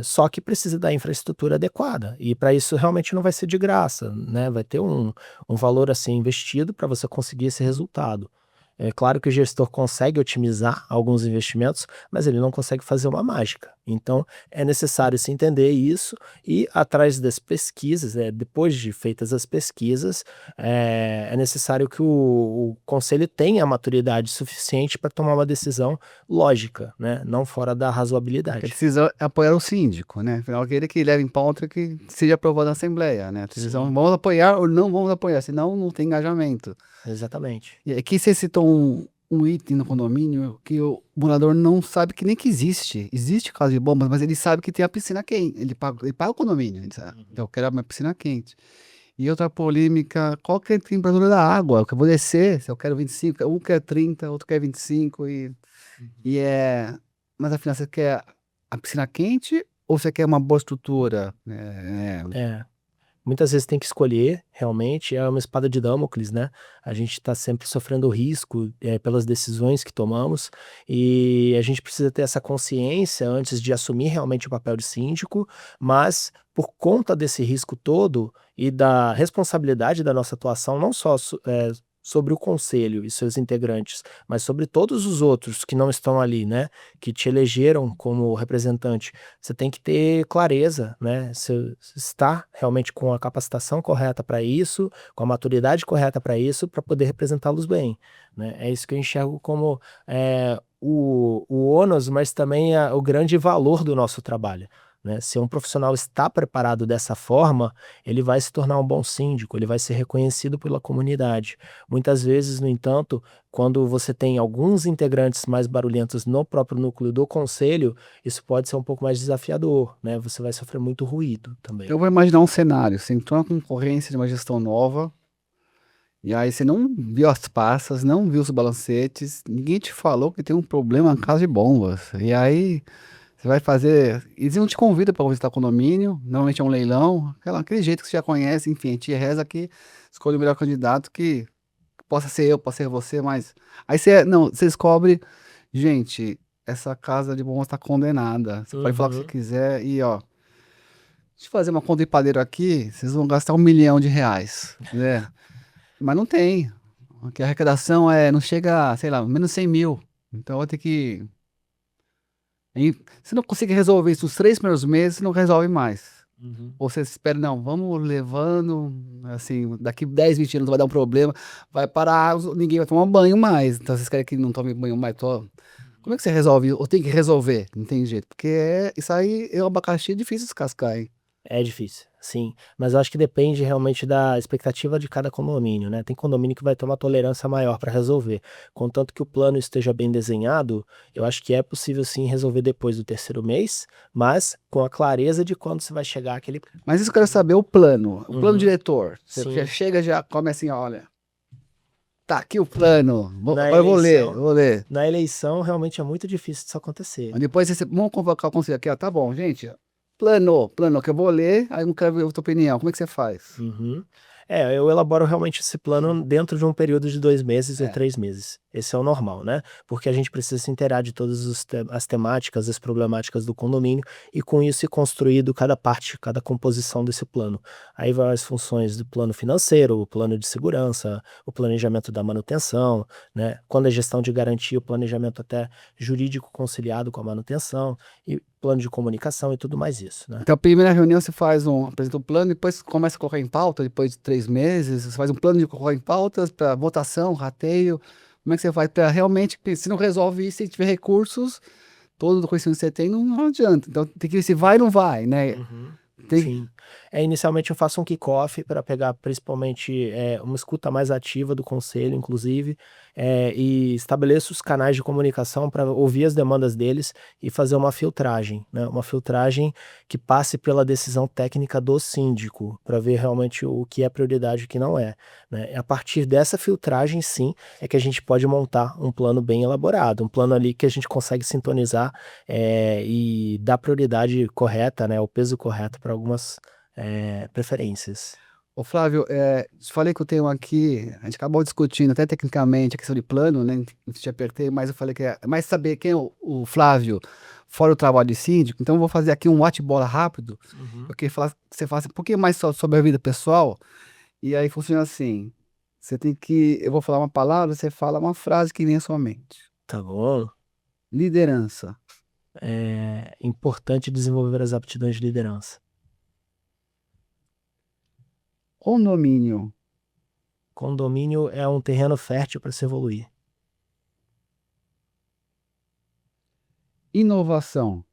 Só que precisa da infraestrutura adequada, e para isso realmente não vai ser de graça, né, vai ter um valor a ser investido para você conseguir esse resultado. É claro que o gestor consegue otimizar alguns investimentos, mas ele não consegue fazer uma mágica. Então, é necessário se entender isso e ir atrás das pesquisas, depois de feitas as pesquisas, é necessário que o conselho tenha a maturidade suficiente para tomar uma decisão lógica, né, não fora da Porque a razoabilidade. decisão é apoiar o síndico, né? Afinal, aquele que leva em pauta que seja aprovado na Assembleia, né? A decisão, Sim, vamos apoiar ou não vamos apoiar, senão não tem engajamento. exatamente. E aqui você citou um item no condomínio que o morador não sabe que nem que existe. Existe casa de bombas, mas ele sabe que tem a piscina quente. Ele paga o condomínio. Ele sabe, Uhum. então eu quero uma piscina quente. E outra polêmica, qual que é a temperatura da água? Que eu vou descer, se eu quero 25, um quer 30, outro quer 25 e é... Mas afinal, você quer a piscina quente ou você quer uma boa estrutura? É. Muitas vezes tem que escolher, realmente, é uma espada de Damocles, né? A gente está sempre sofrendo risco, pelas decisões que tomamos, e a gente precisa ter essa consciência antes de assumir realmente o papel de síndico, mas por conta desse risco todo e da responsabilidade da nossa atuação, não só sobre o conselho e seus integrantes, mas sobre todos os outros que não estão ali, né? Que te elegeram como representante. Você tem que ter clareza, né, se está realmente com a capacitação correta para isso, com a maturidade correta para isso, para poder representá-los bem, né. É isso que eu enxergo como, o ônus, mas também o grande valor do nosso trabalho, né. Se um profissional está preparado dessa forma, ele vai se tornar um bom síndico, ele vai ser reconhecido pela comunidade. Muitas vezes, no entanto, quando você tem alguns integrantes mais barulhentos no próprio núcleo do conselho, isso pode ser um pouco mais desafiador, né, você vai sofrer muito ruído também. Eu vou imaginar um cenário, você entrou na concorrência de uma gestão nova, e aí você não viu as passas, não viu os balancetes, ninguém te falou que tem um problema na casa de bombas. E aí você vai fazer. Eles não te convidam para visitar o condomínio, normalmente é um leilão, aquele jeito que você já conhece, enfim, a gente reza que escolhe o melhor candidato que possa ser eu, possa ser você, mas. Aí você, não, você descobre, gente, essa casa de bombas está condenada. Você pode falar o que você Uhum. quiser e, ó. Deixa eu fazer uma conta de padeiro aqui, vocês vão gastar R$ 1 milhão, né? Mas não tem. Porque a arrecadação não chega, sei lá, menos 100 mil. Então vai ter que. Se não conseguir resolver isso nos 3 primeiros meses, você não resolve mais. Uhum. Ou você espera, não, vamos levando, assim, daqui 10, 20 anos vai dar um problema, vai parar, ninguém vai tomar banho mais. Então vocês querem que não tome banho mais? Como é que você resolve? Ou tem que resolver? Não tem jeito. Porque isso aí é um abacaxi difícil descascar, hein? É difícil, sim, mas eu acho que depende realmente da expectativa de cada condomínio, né. Tem condomínio que vai ter uma tolerância maior para resolver, contanto que o plano esteja bem desenhado, eu acho que é possível sim resolver depois do terceiro mês, mas com a clareza de quando você vai chegar àquele. Mas isso eu quero saber o plano Uhum, diretor. Você já sim. chega, já come assim, olha, tá aqui o plano. Na Agora eu vou ler, eleição eu vou ler. na eleição realmente é muito difícil disso acontecer. Aí depois vamos convocar o conselho aqui, ó. Tá bom, gente. Plano, que eu vou ler, aí eu não quero ver a tua opinião. Como é que você faz? Uhum. Eu elaboro realmente esse plano dentro de um período de 2 meses ou É. 3 meses. Esse é o normal, né, porque a gente precisa se inteirar de todas as temáticas, as problemáticas do condomínio e com isso ir construído cada parte, cada composição desse plano. Aí vai as funções do plano financeiro, o plano de segurança, o planejamento da manutenção, né, quando é gestão de garantia, o planejamento até jurídico conciliado com a manutenção e plano de comunicação e tudo mais isso, né. Então, a primeira reunião você apresenta um plano, depois começa a colocar em pauta, depois de 3 meses, você faz um plano de colocar em pautas para votação, rateio. Como é que você faz para realmente, porque se não resolve isso, se tiver recursos, todo o conhecimento que você tem, não adianta. Então, tem que ver se vai ou não vai, né? Uhum. Tem, Sim. Inicialmente eu faço um kickoff para pegar principalmente, uma escuta mais ativa do conselho, inclusive, e estabeleço os canais de comunicação para ouvir as demandas deles e fazer uma filtragem, né, uma filtragem que passe pela decisão técnica do síndico, para ver realmente o que é prioridade e o que não é, né. A partir dessa filtragem sim, é que a gente pode montar um plano bem elaborado, um plano ali que a gente consegue sintonizar, e dar prioridade correta, né, o peso correto para algumas, preferências. Ô Flávio, te falei que eu tenho aqui, a gente acabou discutindo até tecnicamente a questão de plano, né? Te apertei, mas eu falei que é mais saber quem é o Flávio fora o trabalho de síndico. Então eu vou fazer aqui um bate-bola rápido. Uhum. Eu queria que você falasse um pouquinho mais sobre a vida pessoal. E aí funciona assim: eu vou falar uma palavra, você fala uma frase que vem à sua mente. Tá bom. Liderança, É importante desenvolver as aptidões de liderança. condomínio, Condomínio é um terreno fértil para se evoluir. inovação,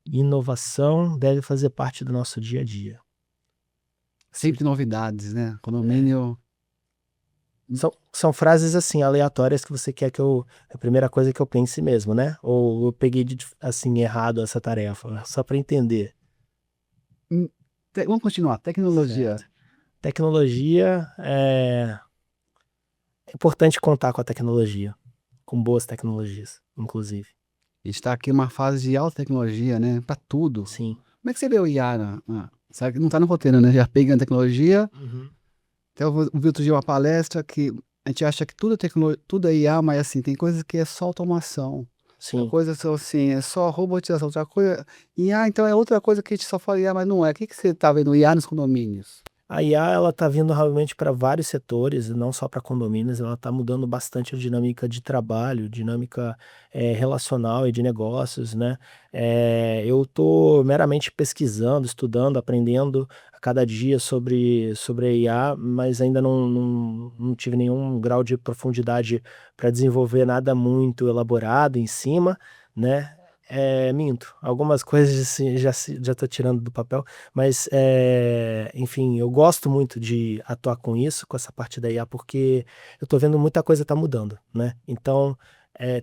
Inovação deve fazer parte do nosso dia a dia. sempre novidades, né? Condomínio, São frases assim, aleatórias que você quer que eu. A primeira coisa que eu pense mesmo, né? Ou eu peguei assim errado essa tarefa, só para entender. vamos continuar. Tecnologia, Certo. Tecnologia é importante contar com a tecnologia, com boas tecnologias, inclusive. a gente está aqui numa fase de alta tecnologia, né? Para tudo. Sim. Como é que você vê o IA? Sabe que não está no roteiro, né? Já pegando tecnologia. Uhum. Até eu vi outro dia uma palestra que a gente acha que tudo é IA, mas assim, tem coisas que é só automação. Tem Sim. coisas são assim, é só robotização. Outra coisa, IA, então é outra coisa que a gente só fala IA, mas não é. O que você está vendo IA nos condomínios? A IA ela está vindo realmente para vários setores, não só para condomínios, ela está mudando bastante a dinâmica de trabalho, dinâmica relacional e de negócios, né? Eu estou meramente pesquisando, estudando, aprendendo a cada dia sobre a IA, mas ainda não tive nenhum grau de profundidade para desenvolver nada muito elaborado em cima, né? Minto, algumas coisas assim, já estou tirando do papel, mas, enfim, eu gosto muito de atuar com isso, com essa parte da IA, porque eu tô vendo muita coisa tá mudando, né. Então,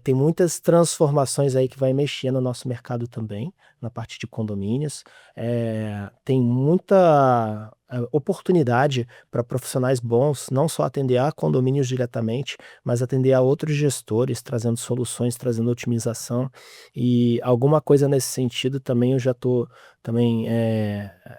tem muitas transformações aí que vai mexer no nosso mercado também, na parte de condomínios. Tem muita, oportunidade para profissionais bons, não só atender a condomínios diretamente, mas atender a outros gestores, trazendo soluções, trazendo otimização, e alguma coisa nesse sentido também eu já tô também,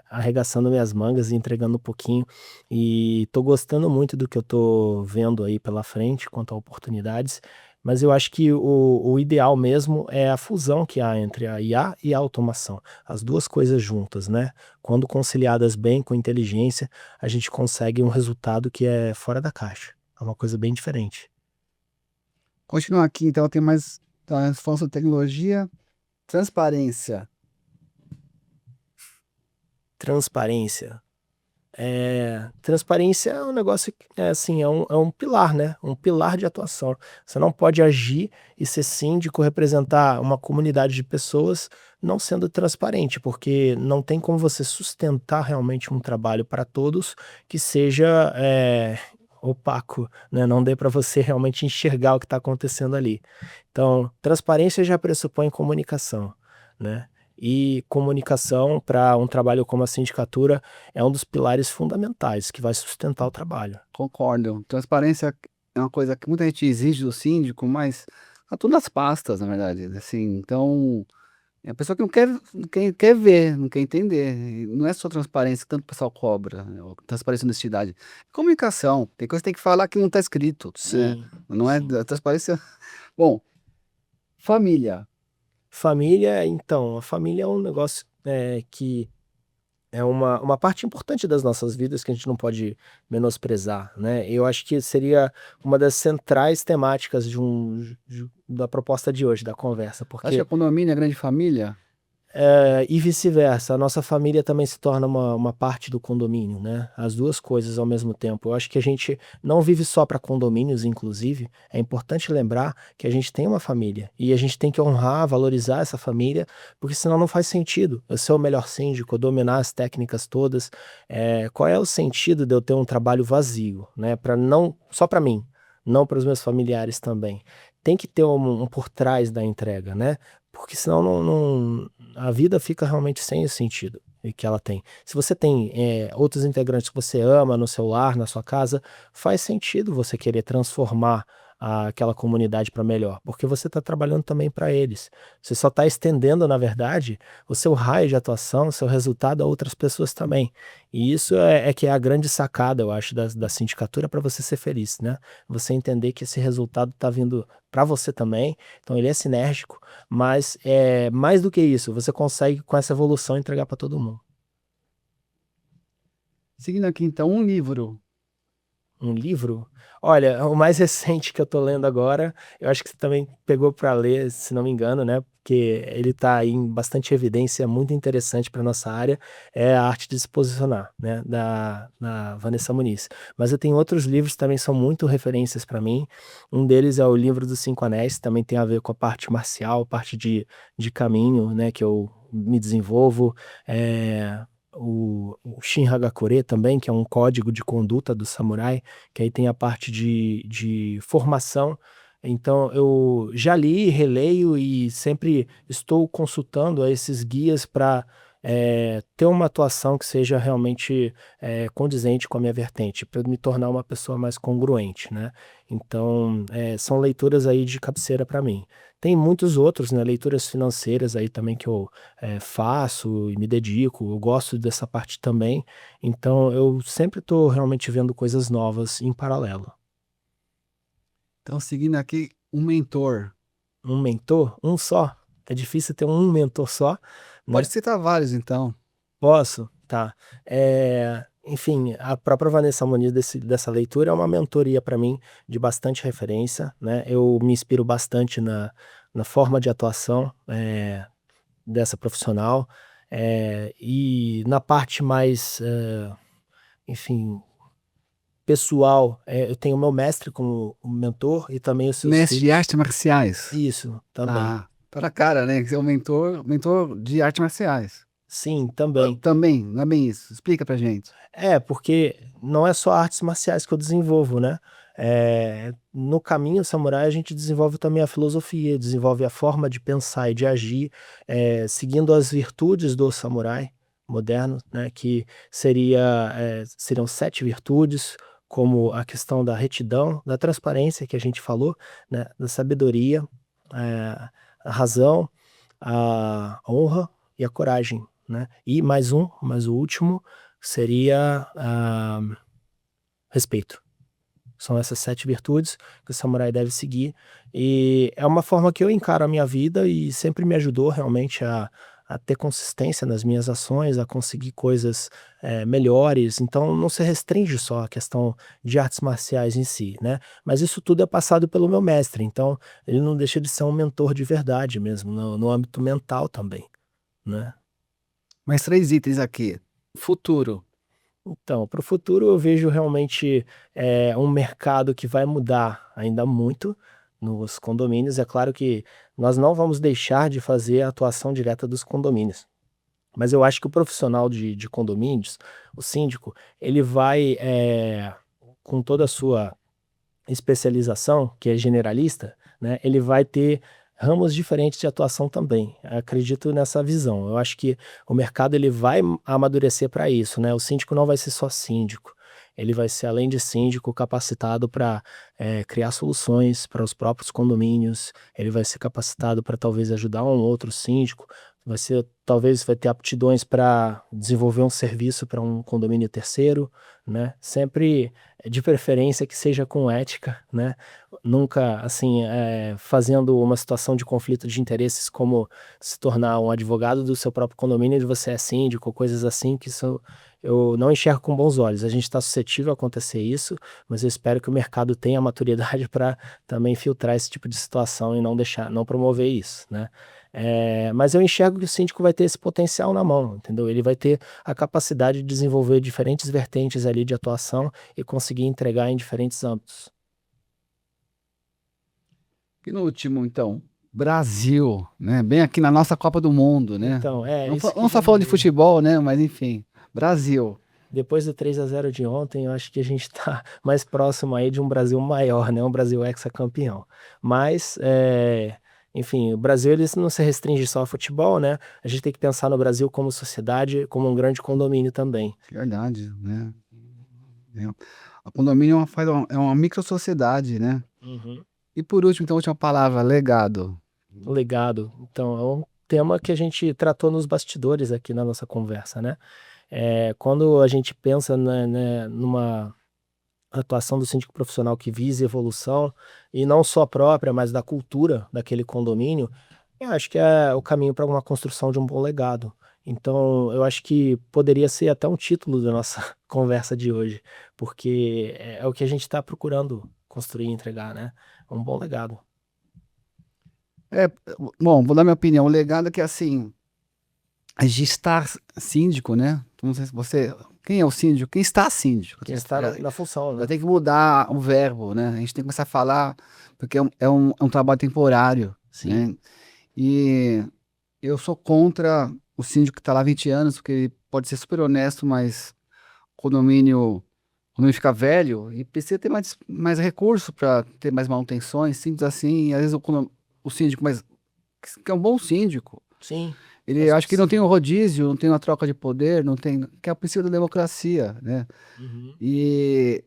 arregaçando minhas mangas e entregando um pouquinho, e tô gostando muito do que eu tô vendo aí pela frente quanto a oportunidades, mas eu acho que o ideal mesmo é a fusão que há entre a IA e a automação, as 2 coisas juntas, né. Quando conciliadas bem com inteligência, a gente consegue um resultado que é fora da caixa, é uma coisa bem diferente. Continuar aqui, então, tem mais. Então, falando sobre tecnologia, transparência. Transparência. Transparência é um negócio que assim, é um pilar, né, um pilar de atuação. Você não pode agir e ser síndico, representar uma comunidade de pessoas não sendo transparente, porque não tem como você sustentar realmente um trabalho para todos que seja, opaco, né, não dê para você realmente enxergar o que está acontecendo ali. Então, transparência já pressupõe comunicação, né, e comunicação para um trabalho como a sindicatura é um dos pilares fundamentais que vai sustentar o trabalho. Concordo. Transparência é uma coisa que muita gente exige do síndico, mas tá tudo nas pastas, na verdade. Assim, então, é a pessoa que não quer ver, não quer entender. E não é só transparência que tanto o pessoal cobra, né, ou transparência e honestidade. Comunicação. Tem coisa que tem que falar que não está escrito, né? Sim, Não é sim. da transparência. Bom, família. Família, então, a família é um negócio, que é uma parte importante das nossas vidas que a gente não pode menosprezar, né. Eu acho que seria uma das centrais temáticas da proposta de hoje, da conversa, Acho que a porque condomínio é grande família. e vice-versa, a nossa família também se torna uma parte do condomínio, né, as 2 coisas ao mesmo tempo. Eu acho que a gente não vive só para condomínios, inclusive, é importante lembrar que a gente tem uma família, e a gente tem que honrar, valorizar essa família, porque senão não faz sentido eu ser o melhor síndico, eu dominar as técnicas todas, qual é o sentido de eu ter um trabalho vazio, né, para não só para mim, não para os meus familiares também. Tem que ter um por trás da entrega, né, porque senão a vida fica realmente sem esse sentido que ela tem. Se você tem, outros integrantes que você ama no seu lar, na sua casa, faz sentido você querer transformar aquela comunidade para melhor, porque você está trabalhando também para eles. Você só está estendendo, na verdade, o seu raio de atuação, o seu resultado a outras pessoas também. E isso é que é a grande sacada, eu acho, da sindicatura para você ser feliz, né? Você entender que esse resultado está vindo para você também, então ele é sinérgico, mas mais do que isso, você consegue com essa evolução entregar para todo mundo. Seguindo aqui, então, um livro. Um livro? Olha, o mais recente que eu tô lendo agora, eu acho que você também pegou para ler, se não me engano, né? Porque ele tá aí em bastante evidência, muito interessante para nossa área, é A Arte de Se Posicionar, né? Da Vanessa Muniz. Mas eu tenho outros livros que também são muito referências para mim. Um deles é o livro dos Cinco Anéis, também tem a ver com a parte marcial, parte de caminho, né? Que eu me desenvolvo. O Shin Hagakure também, que é um código de conduta do samurai, que aí tem a parte de formação. Então, eu já li, releio e sempre estou consultando esses guias para ter uma atuação que seja realmente condizente com a minha vertente, para me tornar uma pessoa mais congruente, né? Então, são leituras aí de cabeceira para mim. Tem muitos outros, né? Leituras financeiras aí também que eu faço e me dedico, eu gosto dessa parte também, então eu sempre estou realmente vendo coisas novas em paralelo. Então, seguindo aqui, um mentor. Um mentor, um só, é difícil ter um mentor só, Pode né? citar vários, então. Posso? Tá. Enfim, a própria Vanessa Muniz dessa leitura é uma mentoria para mim de bastante referência, né? Eu me inspiro bastante na forma de atuação dessa profissional, e na parte mais, enfim, pessoal, eu tenho o meu mestre como mentor e também os seus Mestre de filhos. artes marciais. Isso, também. Ah, tá na cara, né? Que você é um mentor de artes marciais. Sim, também. Também, não é bem isso. Explica pra gente. Porque não é só artes marciais que eu desenvolvo, né? No caminho samurai a gente desenvolve também a filosofia, desenvolve a forma de pensar e de agir, seguindo as virtudes do samurai moderno, né? Que seriam 7 virtudes, como a questão da retidão, da transparência que a gente falou, né? Da sabedoria, a razão, a honra e a coragem, né? E mais o último seria respeito. São essas 7 virtudes que o samurai deve seguir. E é uma forma que eu encaro a minha vida e sempre me ajudou realmente a ter consistência nas minhas ações, a conseguir coisas melhores. Então não se restringe só à questão de artes marciais em si, né? Mas isso tudo é passado pelo meu mestre. Então ele não deixa de ser um mentor de verdade mesmo, no âmbito mental também, né? Mais 3 itens aqui. Futuro. Então, para o futuro eu vejo realmente um mercado que vai mudar ainda muito nos condomínios. É claro que nós não vamos deixar de fazer a atuação direta dos condomínios, mas eu acho que o profissional de condomínios, o síndico, ele vai, com toda a sua especialização, que é generalista, né, ele vai ter ramos diferentes de atuação também. Acredito nessa visão. Eu acho que o mercado ele vai amadurecer para isso, né? O síndico não vai ser só síndico. Ele vai ser, além de síndico, capacitado para criar soluções para os próprios condomínios. Ele vai ser capacitado para talvez ajudar um outro síndico. Talvez vai ter aptidões para desenvolver um serviço para um condomínio terceiro, né? Sempre de preferência que seja com ética, né? Nunca, assim, fazendo uma situação de conflito de interesses como se tornar um advogado do seu próprio condomínio e você é síndico, coisas assim, que isso eu não enxergo com bons olhos. A gente está suscetível a acontecer isso, mas eu espero que o mercado tenha a maturidade para também filtrar esse tipo de situação e não promover isso, né? Mas eu enxergo que o síndico vai ter esse potencial na mão, entendeu? Ele vai ter a capacidade de desenvolver diferentes vertentes ali de atuação e conseguir entregar em diferentes âmbitos. E no último, então, Brasil, né? Bem aqui na nossa Copa do Mundo, né? Então, Não, isso que não já só falando de futebol, né? Mas enfim, Brasil. depois do 3-0 de ontem, eu acho que a gente está mais próximo aí de um Brasil maior, né? Um Brasil hexacampeão. Mas, enfim, o Brasil ele não se restringe só ao futebol, né? A gente tem que pensar no Brasil como sociedade, como um grande condomínio também. Verdade, né? A condomínio é uma micro-sociedade, né? Uhum. E por último, então, a última palavra, legado. Legado. Então, é um tema que a gente tratou nos bastidores aqui na nossa conversa, né? Quando a gente pensa numa atuação do síndico profissional que visa evolução, e não só própria, mas da cultura daquele condomínio, eu acho que é o caminho para uma construção de um bom legado. Então, eu acho que poderia ser até um título da nossa conversa de hoje, porque é o que a gente está procurando construir e entregar, né? Um bom legado. É, bom, vou dar minha opinião. O legado é que, assim, a gente está síndico, né? Não sei se você. Quem é o síndico? Quem está síndico? Quem está Já, na função, já né? tem que mudar o verbo, né? A gente tem que começar a falar, porque é um trabalho temporário, Sim. né? E eu sou contra o síndico que está lá há 20 anos, porque ele pode ser super honesto, mas o condomínio fica velho e precisa ter mais recurso para ter mais manutenções, simples assim. E às vezes o síndico, mas que é um bom síndico. Sim. Ele Mas acho que não tem precisa. um rodízio, não tem uma troca de poder, não tem, que é o princípio da democracia, né? Uhum. E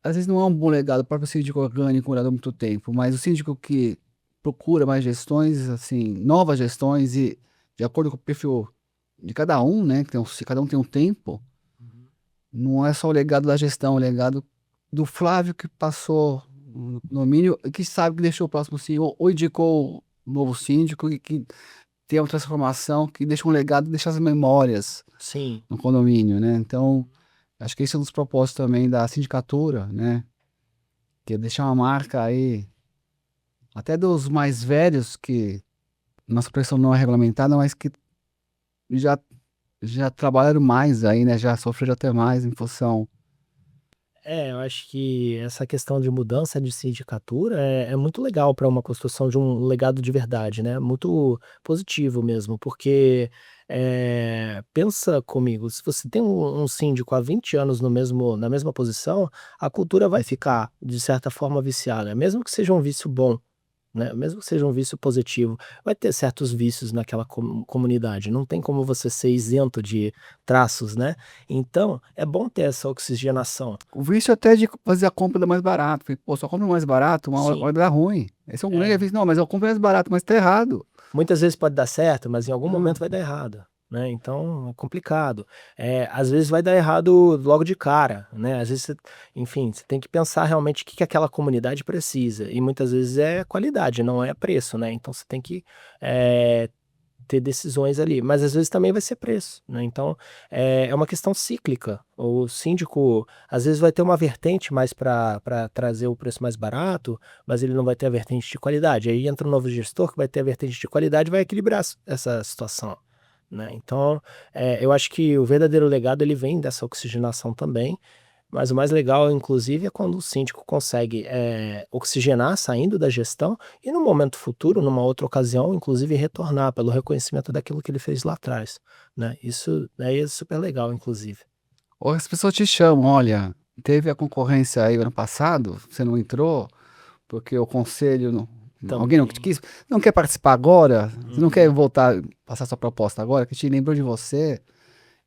às vezes não é um bom legado o próprio síndico orgânico morador há muito tempo, mas o síndico que procura mais gestões, assim, novas gestões e de acordo com o perfil de cada um, né? Que cada um tem um tempo, Uhum. não é só o legado da gestão, é o legado do Flávio que passou no condomínio, que sabe que deixou o próximo síndico, ou indicou um novo síndico e que ter uma transformação que deixa um legado, deixa as memórias Sim. no condomínio, né? Então, acho que esse é um dos propósitos também da sindicatura, né? Que é deixar uma marca aí, até dos mais velhos, que nossa profissão não é regulamentada, mas que já, já trabalharam mais aí, né? Já sofreram até mais em função. Eu acho que essa questão de mudança de sindicatura é muito legal para uma construção de um legado de verdade, né? Muito positivo mesmo, porque pensa comigo, se você tem um síndico há 20 anos na mesma posição, a cultura vai ficar, de certa forma, viciada, mesmo que seja um vício bom. Né, mesmo que seja um vício positivo, vai ter certos vícios naquela comunidade, não tem como você ser isento de traços, né. Então, é bom ter essa oxigenação. O vício até de fazer a compra da mais barato. Falei, pô, só compra mais barato, uma hora Sim, vai dar ruim. Esse é um grande é. vício. Não, mas eu compro mais barato, mas tá errado. Muitas vezes pode dar certo, mas em algum Ah, momento vai dar errado, né, então é complicado. Às vezes vai dar errado logo de cara, né, às vezes você enfim, você tem que pensar realmente o que que aquela comunidade precisa, e muitas vezes é qualidade, não é preço, né, então você tem que, eh ter decisões ali, mas às vezes também vai ser preço, né, então, é uma questão cíclica. O síndico, às vezes, vai ter uma vertente mais para trazer o preço mais barato, mas ele não vai ter a vertente de qualidade, aí entra um novo gestor que vai ter a vertente de qualidade e vai equilibrar essa situação, né. Então, eu acho que o verdadeiro legado ele vem dessa oxigenação também, mas o mais legal, inclusive, é quando o síndico consegue, oxigenar saindo da gestão e no momento futuro, numa outra ocasião, inclusive retornar pelo reconhecimento daquilo que ele fez lá atrás, né. Isso daí é super legal, inclusive. ou as pessoas te chamam, olha, teve a concorrência aí ano passado, você não entrou, porque o conselho alguém não te Também. quis, não quer participar agora, você não quer Uhum. voltar, passar sua proposta agora, que te lembrou de você,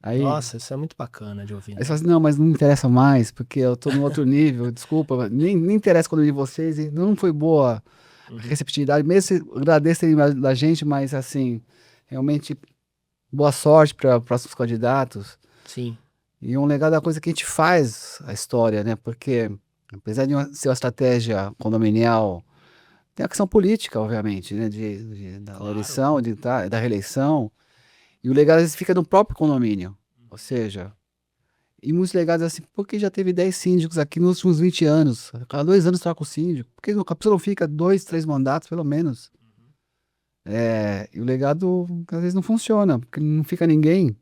aí, Nossa, isso é muito bacana de ouvir, aí você fala né. assim, não, mas não me interessa mais, porque eu tô no outro nível, desculpa, nem interessa quando eu vi vocês, e não foi boa a Uhum. receptividade, mesmo se agradeço terem lembrado da gente, mas assim, realmente, boa sorte para próximos candidatos, Sim, e um legado da coisa que a gente faz a história, né, porque apesar de ser uma estratégia condominial. Tem a questão política, obviamente, né, da claro. eleição, da reeleição, e o legado às vezes fica no próprio condomínio. Ou Uhum. seja, e muitos legados assim, porque já teve 10 síndicos aqui nos últimos 20 anos, a cada 2 anos troca o síndico, porque a pessoa não fica 2, 3 mandatos, pelo menos. Uhum. E o legado às vezes não funciona, porque não fica ninguém.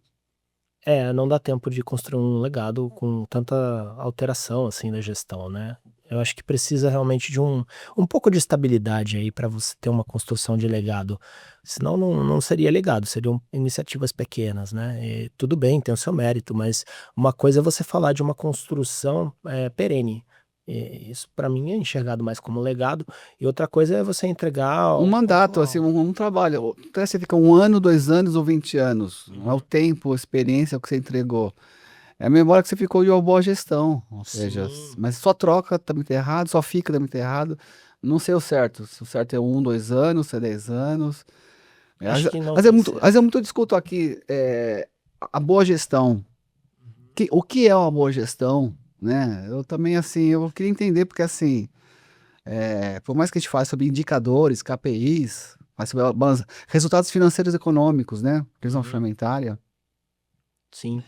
Não dá tempo de construir um legado com tanta alteração, assim, da gestão, né. Eu acho que precisa realmente de um pouco de estabilidade aí para você ter uma construção de legado, senão não seria legado, seriam iniciativas pequenas, né. E tudo bem, tem o seu mérito, mas uma coisa é você falar de uma construção, perene, isso para mim é enxergado mais como legado, e outra coisa é você entregar Um o mandato, assim, pontual. um trabalho. Até você fica 1 ano, 2 anos ou 20 anos. Não é o Uhum. tempo, a experiência que você entregou. É a memória que você ficou de uma boa gestão, ou seja, Sim. mas só troca tá muito errado, só fica tá muito errado. Não sei o certo. Se o certo é 2 anos, se é 10 anos. Acho que não Mas é tem muito, mas certo. eu muito discuto aqui a boa gestão. O que é uma boa gestão, né? Eu também, assim, eu queria entender, porque, assim, por mais que a gente fale sobre indicadores, KPIs, fale sobre resultados financeiros e econômicos, né? Questão Uhum. orçamentária, Sim.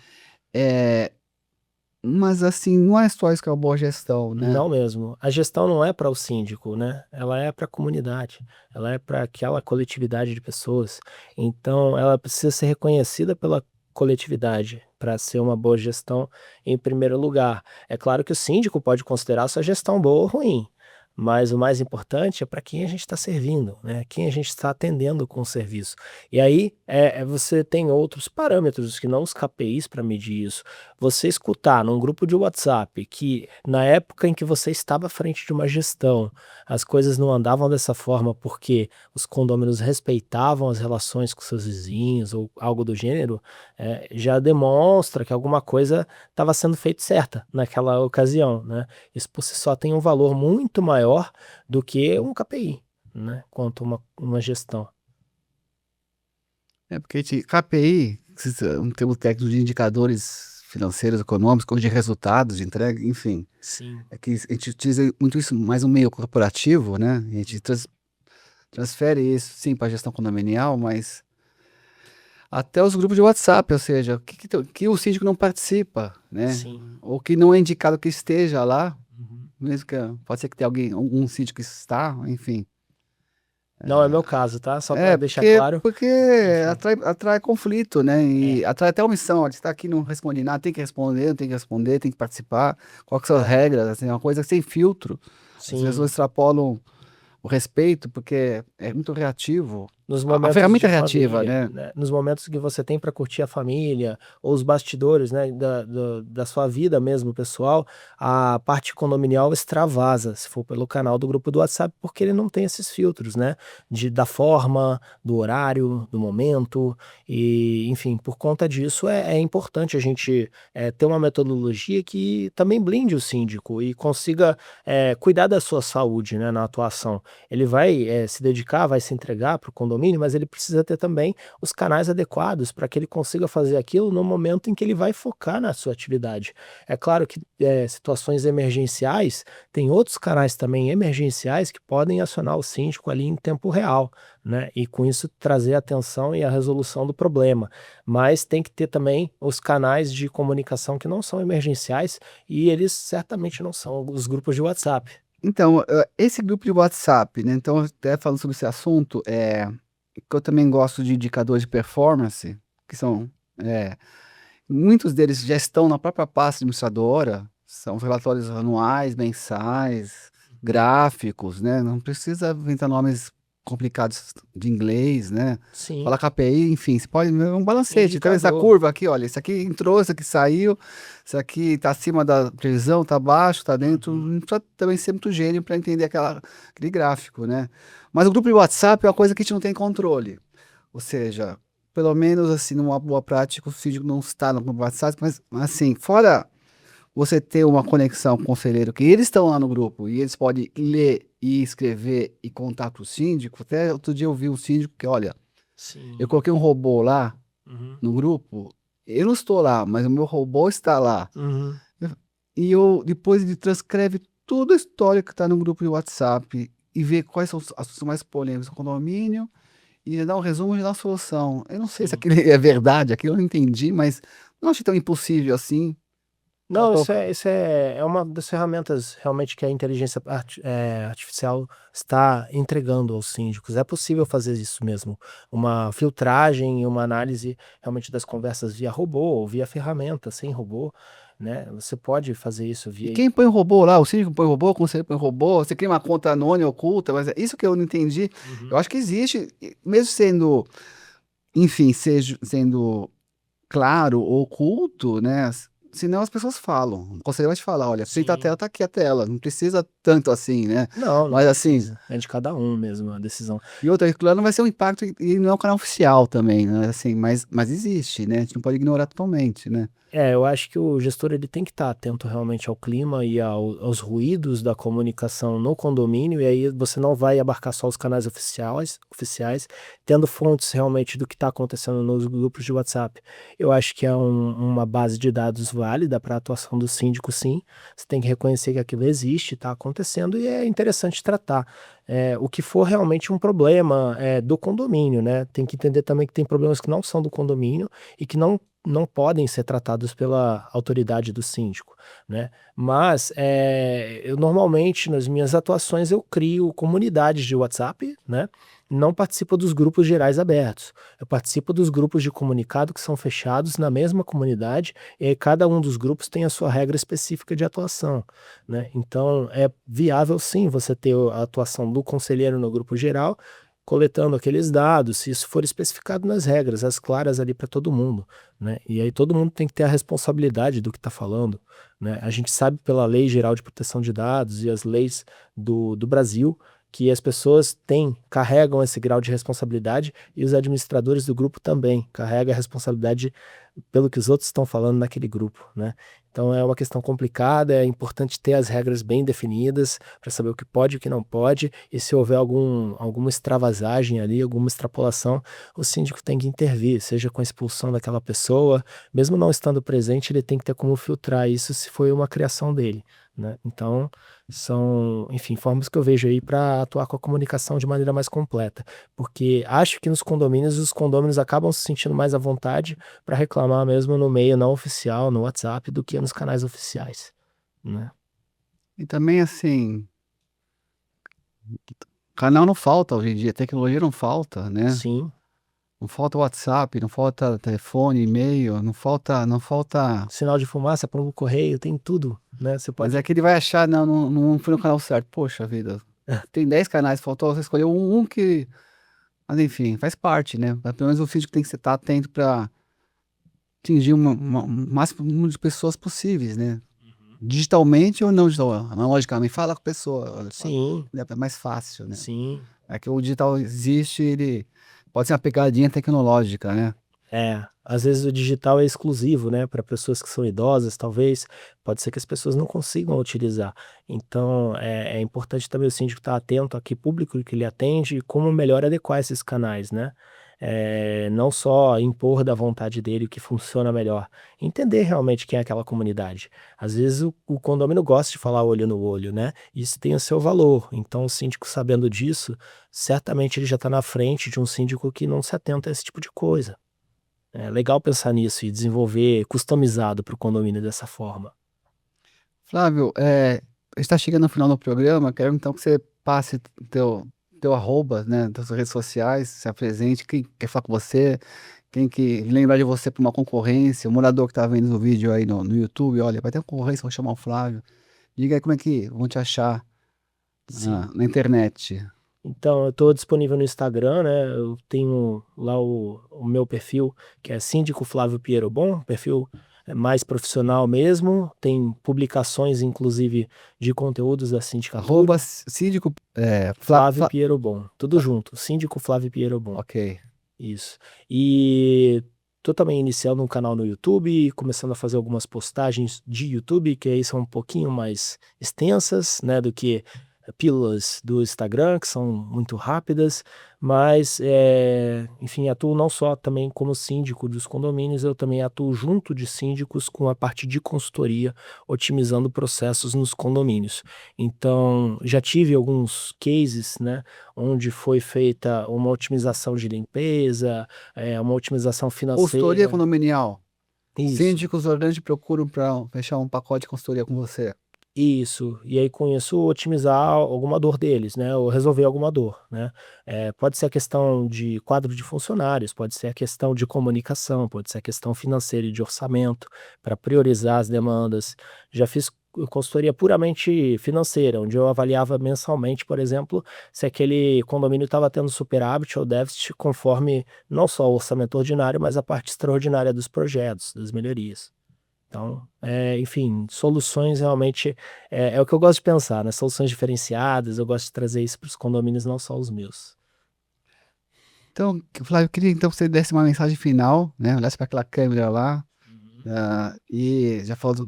mas, assim, não é só isso que é uma boa gestão, né? Não mesmo. A gestão não é para o síndico, né? Ela é para a comunidade, ela é para aquela coletividade de pessoas. Então, ela precisa ser reconhecida pela coletividade para ser uma boa gestão em primeiro lugar. É claro que o síndico pode considerar sua gestão boa ou ruim, mas o mais importante é para quem a gente está servindo, né? Quem a gente está atendendo com o serviço. E aí você tem outros parâmetros que não os KPIs para medir isso. Você escutar num grupo de WhatsApp que na época em que você estava à frente de uma gestão, as coisas não andavam dessa forma porque os condôminos respeitavam as relações com seus vizinhos ou algo do gênero, já demonstra que alguma coisa estava sendo feita certa naquela ocasião, né. Isso por si só tem um valor muito maior do que um KPI, né, quanto uma gestão. Porque KPI, um termo técnico de indicadores financeiros, econômicos, ou de resultados de entrega, enfim. Sim. É que a gente utiliza muito isso mais no meio corporativo, né? A gente transfere isso, sim, para a gestão condominial, mas até os grupos de WhatsApp, ou seja, que o síndico não participa, né? Sim. Ou que não é indicado que esteja lá, Uhum. mesmo que pode ser que tenha alguém, um síndico que está, enfim. Não é meu caso, tá, só para É, deixar claro. porque Enfim. atrai conflito, né? É, E atrai até omissão. Olha, você está aqui, não responde nada, tem que responder, não tem que responder, tem que participar. Quais que são as é. regras? Assim, é uma coisa sem filtro. As Sim. pessoas extrapolam o respeito, porque é muito reativo. Nos A momentos ferramenta de é reativa, família, né? né, nos momentos que você tem para curtir a família, ou os bastidores, né, da sua vida mesmo pessoal, a parte condominial extravasa, se for pelo canal do grupo do WhatsApp, porque ele não tem esses filtros, né, da forma, do horário, do momento, e enfim, por conta disso é importante a gente, ter uma metodologia que também blinde o síndico e consiga, cuidar da sua saúde, né, na atuação. Ele vai, se dedicar, vai se entregar para o condomínio, mas ele precisa ter também os canais adequados para que ele consiga fazer aquilo no momento em que ele vai focar na sua atividade. É claro que, situações emergenciais, tem outros canais também emergenciais que podem acionar o síndico ali em tempo real, né, e com isso trazer a atenção e a resolução do problema. Mas tem que ter também os canais de comunicação que não são emergenciais e eles certamente não são os grupos de WhatsApp. Então, esse grupo de WhatsApp, né? Então, até falando sobre esse assunto, que eu também gosto de indicadores de performance, que são, é, muitos deles já estão na própria pasta administradora, são os relatórios anuais, mensais, gráficos, né? Não precisa inventar nomes complicados de inglês, né? Sim, Falar KPI, enfim, você pode um balancete. Então, essa indicador. curva aqui, olha, isso aqui entrou, isso aqui saiu, isso aqui está acima da previsão, está abaixo, está dentro. Uhum. Não precisa também ser muito gênio para entender aquele gráfico, né? Mas o grupo de WhatsApp é uma coisa que a gente não tem controle. Ou seja, pelo menos assim, numa boa prática, o síndico não está no grupo WhatsApp, mas assim, fora você ter uma conexão com o conselheiro, que eles estão lá no grupo e eles podem ler e escrever e contar para o síndico. Até outro dia eu vi um síndico que, olha, eu Sim. coloquei um robô lá Uhum. no grupo, eu não estou lá, mas o meu robô está lá. Uhum. E eu depois ele transcreve toda a história que está no grupo de WhatsApp e vê quais são os assuntos mais polêmicos do condomínio e dá um resumo e dá uma solução. Eu não sei se Sim. aquilo é verdade, aquilo eu não entendi, mas não achei tão impossível assim. Pra Não, colocar. isso é uma das ferramentas realmente que a inteligência artificial está entregando aos síndicos. É possível fazer isso mesmo, uma filtragem e uma análise realmente das conversas via robô ou via ferramenta, sem robô, né, você pode fazer isso E via. quem põe o robô lá? O síndico põe o robô, o conselheiro põe o robô, você cria uma conta anônima oculta, mas é isso que eu não entendi. Eu Uhum. acho que existe, mesmo sendo, enfim, sendo claro ou oculto, né? senão as pessoas falam. O conselheiro vai te falar, olha, printa a Sim. tela, tá aqui a tela. Não precisa tanto assim, né? Não, não Mas assim, precisa. É de cada um mesmo a decisão. e outra, aquilo lá não vai ser um impacto e não é um canal oficial também, né? Assim, mas existe, né? A gente não pode ignorar totalmente, né? Eu acho que o gestor ele tem que estar atento realmente ao clima e aos ruídos da comunicação no condomínio, e aí você não vai abarcar só os canais oficiais, tendo fontes realmente do que está acontecendo nos grupos de WhatsApp. Eu acho que é uma base de dados válida para a atuação do síndico, sim. Você tem que reconhecer que aquilo existe, está acontecendo e é interessante tratar. O que for realmente um problema do condomínio, né? Tem que entender também que tem problemas que não são do condomínio e que não podem ser tratados pela autoridade do síndico, né. Mas, eu normalmente nas minhas atuações eu crio comunidades de WhatsApp, né, não participo dos grupos gerais abertos. Eu participo dos grupos de comunicado que são fechados na mesma comunidade, e aí cada um dos grupos tem a sua regra específica de atuação, né. Então é viável sim você ter a atuação do conselheiro no grupo geral, coletando aqueles dados, se isso for especificado nas regras, as claras ali para todo mundo, né. E aí todo mundo tem que ter a responsabilidade do que está falando, né. A gente sabe pela Lei Geral de Proteção de Dados e as leis do Brasil, que as pessoas carregam esse grau de responsabilidade e os administradores do grupo também carregam a responsabilidade pelo que os outros estão falando naquele grupo, né. Então é uma questão complicada, é importante ter as regras bem definidas para saber o que pode e o que não pode, e se houver alguma extravasagem ali, alguma extrapolação, o síndico tem que intervir, seja com a expulsão daquela pessoa, mesmo não estando presente, ele tem que ter como filtrar isso se foi uma criação dele, né. Então, são, enfim, formas que eu vejo aí para atuar com a comunicação de maneira mais completa, porque acho que nos condomínios, os condôminos acabam se sentindo mais à vontade para reclamar mesmo no meio não oficial, no WhatsApp, do que nos canais oficiais, né. E também, assim, canal não falta hoje em dia, tecnologia não falta, né? Sim, Não falta WhatsApp, não falta telefone, e-mail, não falta. sinal de fumaça, pombo correio, tem tudo, né, você Mas pode é que ele vai achar, não, não fui no canal certo. Poxa vida, tem 10 canais, faltou você escolher um que. Mas enfim, faz parte, né? Mas pelo menos o síndico tem que estar atento para atingir o máximo número de pessoas possíveis, né? Digitalmente ou não digital, analogicamente, fala com a pessoa, olha, sim, é mais fácil, né? sim. É que o digital existe, ele pode ser uma pegadinha tecnológica, né? Às vezes o digital é exclusivo, né, para pessoas que são idosas, talvez, pode ser que as pessoas não consigam utilizar. Então, é importante também o síndico estar atento a que público que ele atende e como melhor adequar esses canais, né. Não só impor da vontade dele o que funciona melhor, entender realmente quem é aquela comunidade. Às vezes o condomínio gosta de falar olho no olho, né, isso tem o seu valor, então o síndico sabendo disso, certamente ele já está na frente de um síndico que não se atenta a esse tipo de coisa. É legal pensar nisso e desenvolver customizado para o condomínio dessa forma. Flávio, está chegando no final do programa, quero então que você passe teu arroba, né, das suas redes sociais, se apresente, quem quer falar com você, quem que lembrar de você para uma concorrência, o morador que está vendo o vídeo aí no YouTube, olha, vai ter uma concorrência, vou chamar o Flávio. Diga aí como é que vão te achar Sim. na internet. Então eu estou disponível no Instagram, né, eu tenho lá o meu perfil, que é Síndico Flávio Pierobon, perfil, mais profissional mesmo, tem publicações inclusive de conteúdos da sindicatura. Arroba síndico, Flávio Pierobon, tudo junto, Síndico Flávio Pierobon. ok. Isso. E tô também iniciando um canal no YouTube, começando a fazer algumas postagens de YouTube, que aí são um pouquinho mais extensas, né, do que pílulas do Instagram, que são muito rápidas, mas, enfim, atuo não só também como síndico dos condomínios, eu também atuo junto de síndicos com a parte de consultoria, otimizando processos nos condomínios. Então, já tive alguns cases, né, onde foi feita uma otimização de limpeza, uma otimização Consultoria financeira. condominial. Isso, Síndicos ordenantes te procuram para fechar um pacote de consultoria com você. isso. E aí com isso otimizar alguma dor deles, né, ou resolver alguma dor, né. Pode ser a questão de quadro de funcionários, pode ser a questão de comunicação, pode ser a questão financeira e de orçamento, para priorizar as demandas. Já fiz consultoria puramente financeira, onde eu avaliava mensalmente, por exemplo, se aquele condomínio estava tendo superávit ou déficit conforme não só o orçamento ordinário, mas a parte extraordinária dos projetos, das melhorias. Então, enfim, soluções realmente é o que eu gosto de pensar, né? Soluções diferenciadas, eu gosto de trazer isso para os condomínios, não só os meus. Então, Flávio, eu queria então que você desse uma mensagem final, né? Olhasse para aquela câmera lá, Uhum, e já falou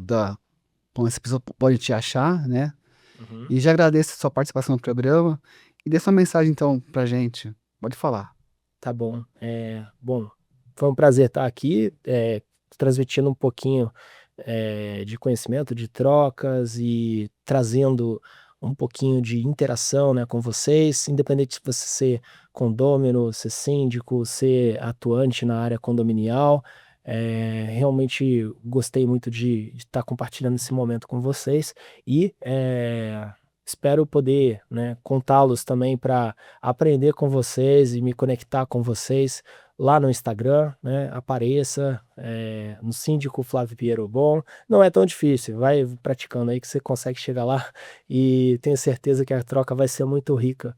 como essa pessoa pode te achar, né? uhum. E já agradeço a sua participação no programa. E dê sua mensagem então pra gente. Pode falar. Tá bom. Bom, foi um prazer estar aqui, transmitindo um pouquinho, de conhecimento, de trocas e trazendo um pouquinho de interação, né, com vocês, independente de você ser condômino, ser síndico, ser atuante na área condominial. Realmente gostei muito de estar compartilhando esse momento com vocês e espero poder, né, contá-los também para aprender com vocês e me conectar com vocês lá no Instagram, né? Apareça, no Síndico Flávio Pinheiro Bom. Não é tão difícil, vai praticando aí que você consegue chegar lá e tenho certeza que a troca vai ser muito rica,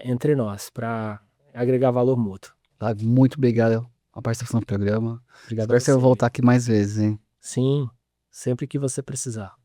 entre nós, para agregar valor mútuo. Flávio, muito obrigado pela participação no programa. Obrigado a Espero que você você, voltar Vitor. aqui mais vezes, hein? Sim, sempre que você precisar.